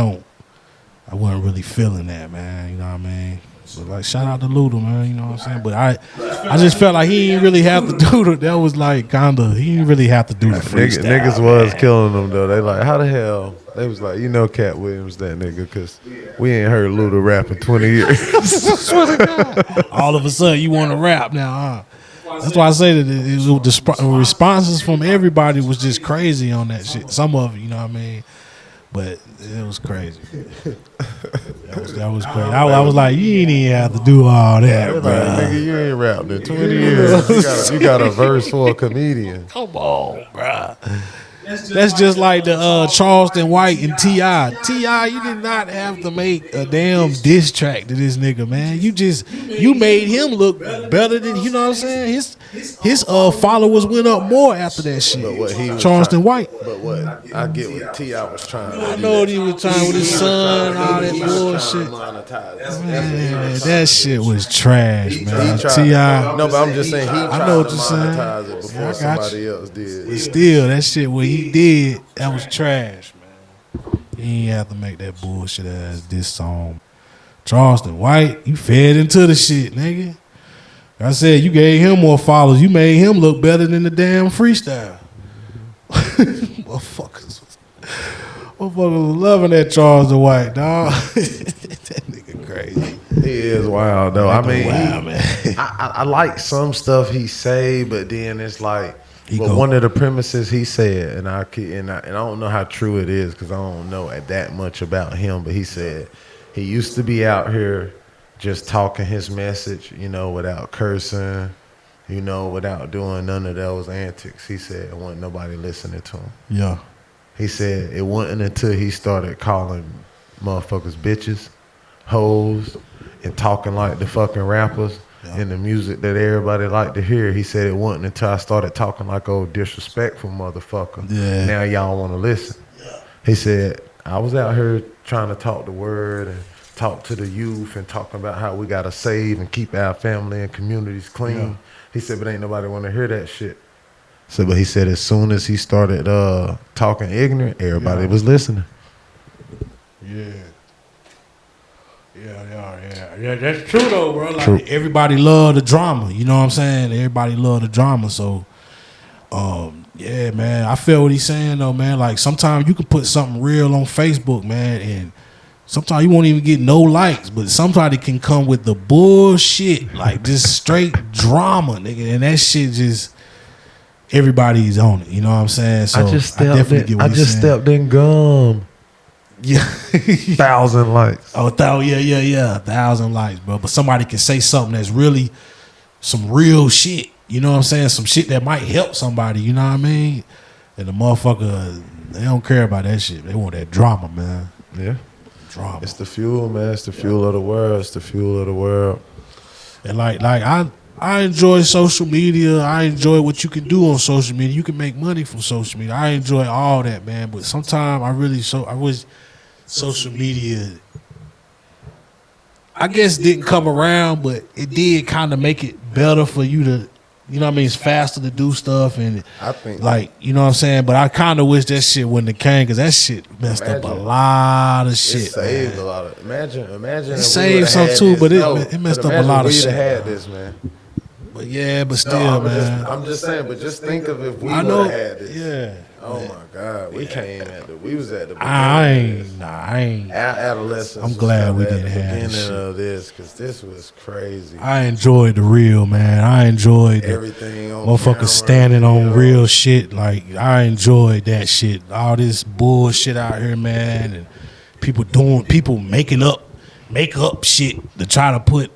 wasn't really feeling that, man, you know what I mean? So, like, shout out to Luda, man, you know what I'm saying? But I just felt like he didn't really have to do that was like, kind of, he didn't really have to do the freestyle. Niggas was killing them, though. They like, how the hell? They was like, you know Cat Williams that nigga, because we ain't heard Luda rap in 20 years. I swear to God. All of a sudden, you want to rap now, huh? That's why I say that the responses from everybody was just crazy on that shit. Some of it, you know what I mean? But it was crazy. That was crazy. I was like, you ain't even have to do all that, bro. Like, nigga, you ain't rapped in 20 years. You got a verse for a comedian. Come on, bro. That's just like the Charleston White and T.I. T.I., you did not have to make a damn diss track to this nigga, man. You made him look better than, you know what I'm saying? His followers went up more after that shit. But what he was Charleston White. But what I get what T.I. was trying to do. I know what he was trying with his son, all that bullshit. Man, that shit was trash, man. T.I. No, but I'm just saying he tried know what to you're saying. monetize it before somebody else did. But still, that shit, what he did, that was trash, man. He ain't have to make that bullshit ass diss song. Charleston White, you fed into the shit, nigga. I said, you gave him more followers. You made him look better than the damn freestyle. Motherfuckers was loving that Charleston White, dog. That nigga crazy. He is wild, though. I mean, wild, man. I like some stuff he say, but then it's like, one of the premises he said, and I don't know how true it is because I don't know that much about him, but he said he used to be out here just talking his message, you know, without cursing, you know, without doing none of those antics. He said it wasn't nobody listening to him. Yeah. He said it wasn't until he started calling motherfuckers bitches, hoes, and talking like the fucking rappers and the music that everybody like to hear. He said it wasn't until I started talking like old disrespectful motherfucker. Yeah. Now y'all want to listen. Yeah. He said, I was out here trying to talk the word and talk to the youth and talking about how we got to save and keep our family and communities clean. Yeah. He said, but ain't nobody want to hear that shit. So, but he said as soon as he started talking ignorant, everybody was listening. Yeah. Yeah, that's true though, bro. Like everybody love the drama, you know what I'm saying? Everybody love the drama, so yeah, man. I feel what he's saying though, man. Like sometimes you can put something real on Facebook, man, and sometimes you won't even get no likes, but somebody can come with the bullshit, like just straight drama, nigga, and that shit just everybody's on it, you know what I'm saying? So I just stepped in gum. Yeah. 1,000 likes. Oh, 1,000 likes, bro. But somebody can say something that's really some real shit. You know what I'm saying? Some shit that might help somebody, you know what I mean? And the motherfucker, they don't care about that shit. They want that drama, man. Yeah. Drama. It's the fuel, man. It's the fuel of the world. It's the fuel of the world. And like I enjoy social media. I enjoy what you can do on social media. You can make money from social media. I enjoy all that, man. But sometimes I wish social media, I guess, didn't come around, but it did kind of make it better for you to, you know what I mean? It's faster to do stuff, and I think, like, you know what I'm saying? But I kind of wish that shit wouldn't have came, because that shit messed up a lot of shit. It saved man. A lot of. Imagine. It saved some too, but it messed up a lot of shit. Had this, man. But yeah, but still, man. I'm just saying, but just think of if we would have had this. Yeah. Oh my God, we was at the beginning. I ain't. Our adolescence. I'm glad we didn't have the this shit. Of this, because this was crazy. I enjoyed the real, man. I enjoyed everything on motherfuckers camera, standing on real shit. Like I enjoyed that shit. All this bullshit out here, man, and people making up shit to try to put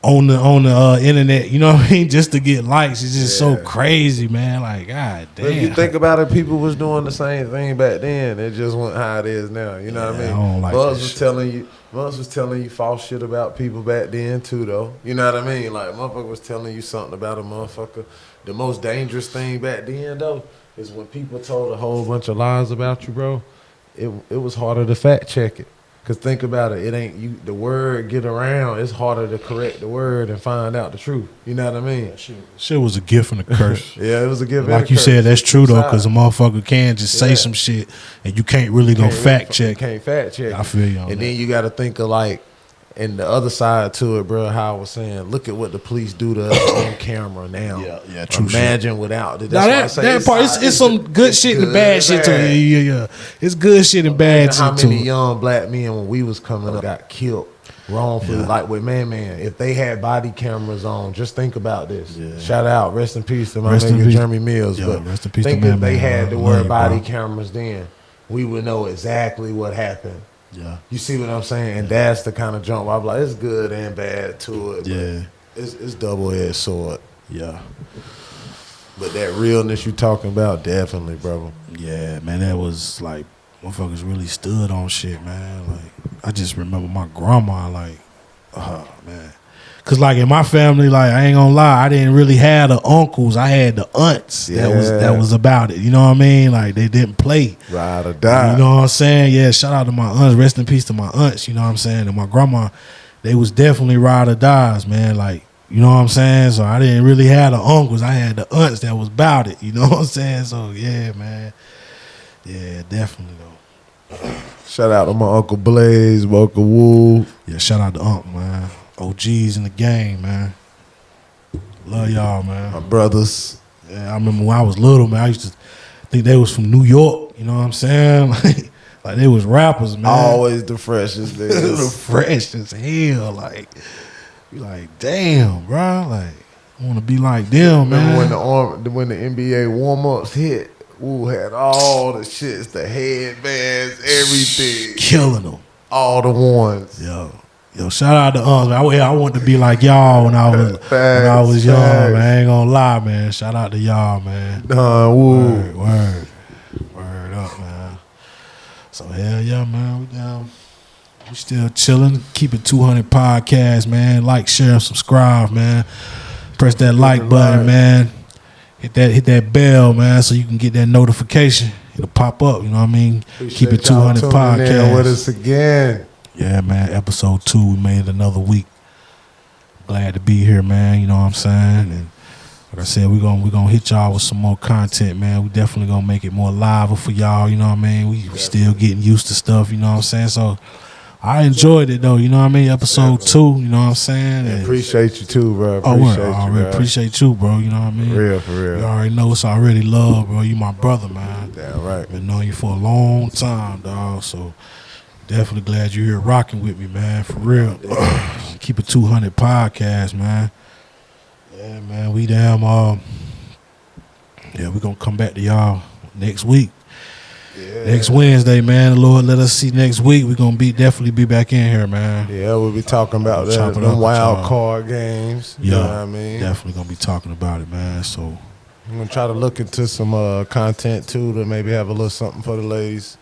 on the internet, you know what I mean, just to get likes. It's just so crazy, man. Like, god damn. But if you think about it, people was doing the same thing back then. It just wasn't how it is now. You know what I mean? I don't like Buzz that was telling you false shit about people back then too, though. You know what I mean? Like, motherfucker was telling you something about a motherfucker. The most dangerous thing back then, though, is when people told a whole bunch of lies about you, bro. It was harder to fact check it. Cause think about it, it ain't you. The word get around. It's harder to correct the word and find out the truth. You know what I mean? Shit was a gift and a curse. Yeah, it was a gift. Like you said, that's true though, because a motherfucker can just say some shit and you can't really go fact check. Can't fact check. I feel you on and that. then you got to think of like, and the other side to it, bro. How I was saying, look at what the police do to us on camera now. Yeah, true. Imagine without it. Now that part, it's some good shit and bad shit to it. Yeah. It's good shit and bad shit too. How many young black men when we was coming up got killed wrongfully, like with Man. If they had body cameras on, just think about this. Yeah. Shout out, rest in peace to my nigga Jeremy Mills. Yeah, but rest in peace think to if they had to wear body bro. cameras then, we would know exactly what happened. Yeah, you see what I'm saying? And that's the kind of jump I'm like, it's good and bad to it. Yeah, it's double-edged sword. Yeah, but that realness you talking about, definitely, brother. Yeah, man, that was like motherfuckers really stood on shit, man. Like I just remember my grandma, like, oh man, cause like in my family, like I ain't gonna lie, I didn't really have the uncles, I had the aunts. Yeah. That was about it. You know what I mean? Like they didn't play. Ride or die. You know what I'm saying? Yeah, shout out to my aunts. Rest in peace to my aunts. You know what I'm saying? And my grandma, they was definitely ride or dies, man. Like, you know what I'm saying? So I didn't really have the uncles. I had the aunts that was about it. You know what I'm saying? So yeah, man. Yeah, definitely though. Shout out to my Uncle Blaze, my Uncle Woo. Yeah, shout out to Unc, man. OGs in the game, man. Love y'all, man. My brothers. Yeah, I remember when I was little, man, I used to think they was from New York. You know what I'm saying? Like they was rappers, man. Always the freshest niggas. The fresh as hell. Like, you like, damn, bro. Like, I want to be like them, man. Remember when the NBA warm-ups hit? Woo had all the shits, the headbands, everything. Killing them. All the ones. Yo, shout out to us, man. I wanted to be like y'all when I was young, man. I ain't gonna lie, man. Shout out to y'all, man. Woo. Word up, man. So hell yeah, man. We down. We still chilling. Keep it 200 podcast, man. Like, share, subscribe, man. Press that like button, man. Hit that bell, man, so you can get that notification. It'll pop up, you know what I mean? Appreciate Keep it 200 podcast. With us again. Yeah, man. Episode 2, we made it another week. Glad to be here, man. You know what I'm saying? And like I said, we're gonna hit y'all with some more content, man. We definitely gonna make it more live for y'all. You know what I mean? We still getting used to stuff. You know what I'm saying? So I enjoyed it though. You know what I mean? Episode 2. You know what I'm saying? And appreciate you too, bro. Appreciate you, bro. You know what I mean? For real. You already know it's already love, bro. You my brother, man. Damn right. Been knowing you for a long time, dog. So definitely glad you're here rocking with me, man. For real. Keep it 200 podcast, man. Yeah, man. We damn. Yeah, we gonna come back to y'all next week. Yeah. Next Wednesday, man. The Lord let us see next week. We're gonna definitely be back in here, man. Yeah, we'll be talking about them wild card games. You know what I mean? Definitely gonna be talking about it, man. So I'm gonna try to look into some content too to maybe have a little something for the ladies.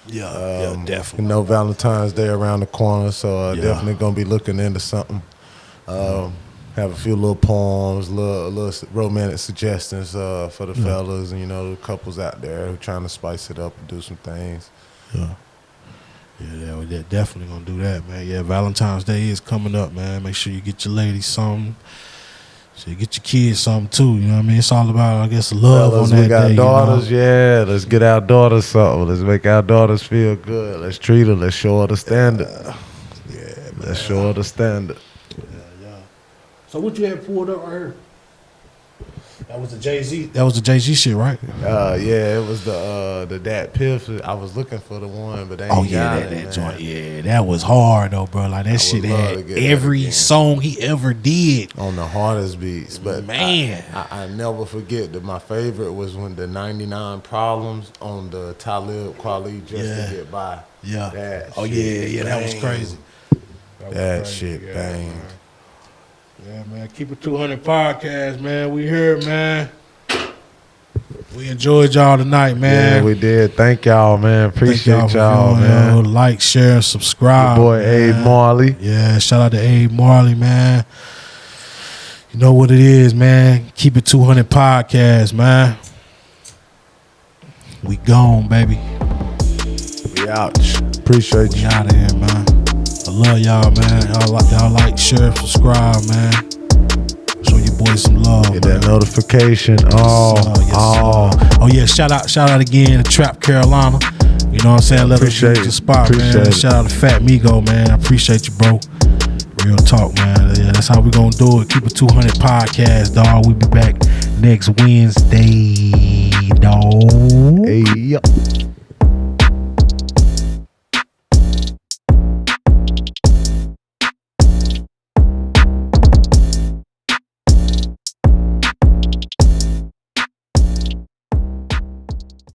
Yeah, definitely. You know, Valentine's Day around the corner, so definitely gonna be looking into something. Have a few little poems, little romantic suggestions for the fellas and, you know, the couples out there who trying to spice it up and do some things. Yeah, we're definitely going to do that, man. Yeah, Valentine's Day is coming up, man. Make sure you get your ladies something. So you get your kids something, too. You know what I mean? It's all about, I guess, love fellas, on that day. We got daughters, you know? Let's get our daughters something. Let's make our daughters feel good. Let's treat her. Let's show her the standard. Let's show her the standard. So what you had pulled up right here? That was the Jay-Z. That was the Jay-Z shit, right? Yeah, it was the Dat Piff. I was looking for the one, but they ain't got that it, joint. Yeah, that was hard though, bro. Like that shit had every song he ever did on the hardest beats. But man, I never forget that my favorite was when the 99 Problems on the Talib Kweli Just to Get By. Yeah. That that was crazy. That shit banged. Man. Yeah, man. Keep it 200 podcast, man. We here, man. We enjoyed y'all tonight, man. Yeah, we did. Thank y'all, man. Appreciate y'all, man. Like, share, subscribe. Your boy Abe Marley. Yeah, shout out to Abe Marley, man. You know what it is, man. Keep it 200 podcast, man. We gone, baby. We out. Appreciate you. We out of here, man. I love y'all, man. Y'all like, share, subscribe, man. Show your boy some love. Get that notification. Oh yeah, shout out again to Trap Carolina. You know what I'm saying? Let us use the spot, man. Shout out to Fat Migo, man. I appreciate you, bro. Real talk, man. Yeah, that's how we gonna do it. Keep it 200 podcast, dog. We be back next Wednesday, dog. Hey, yep.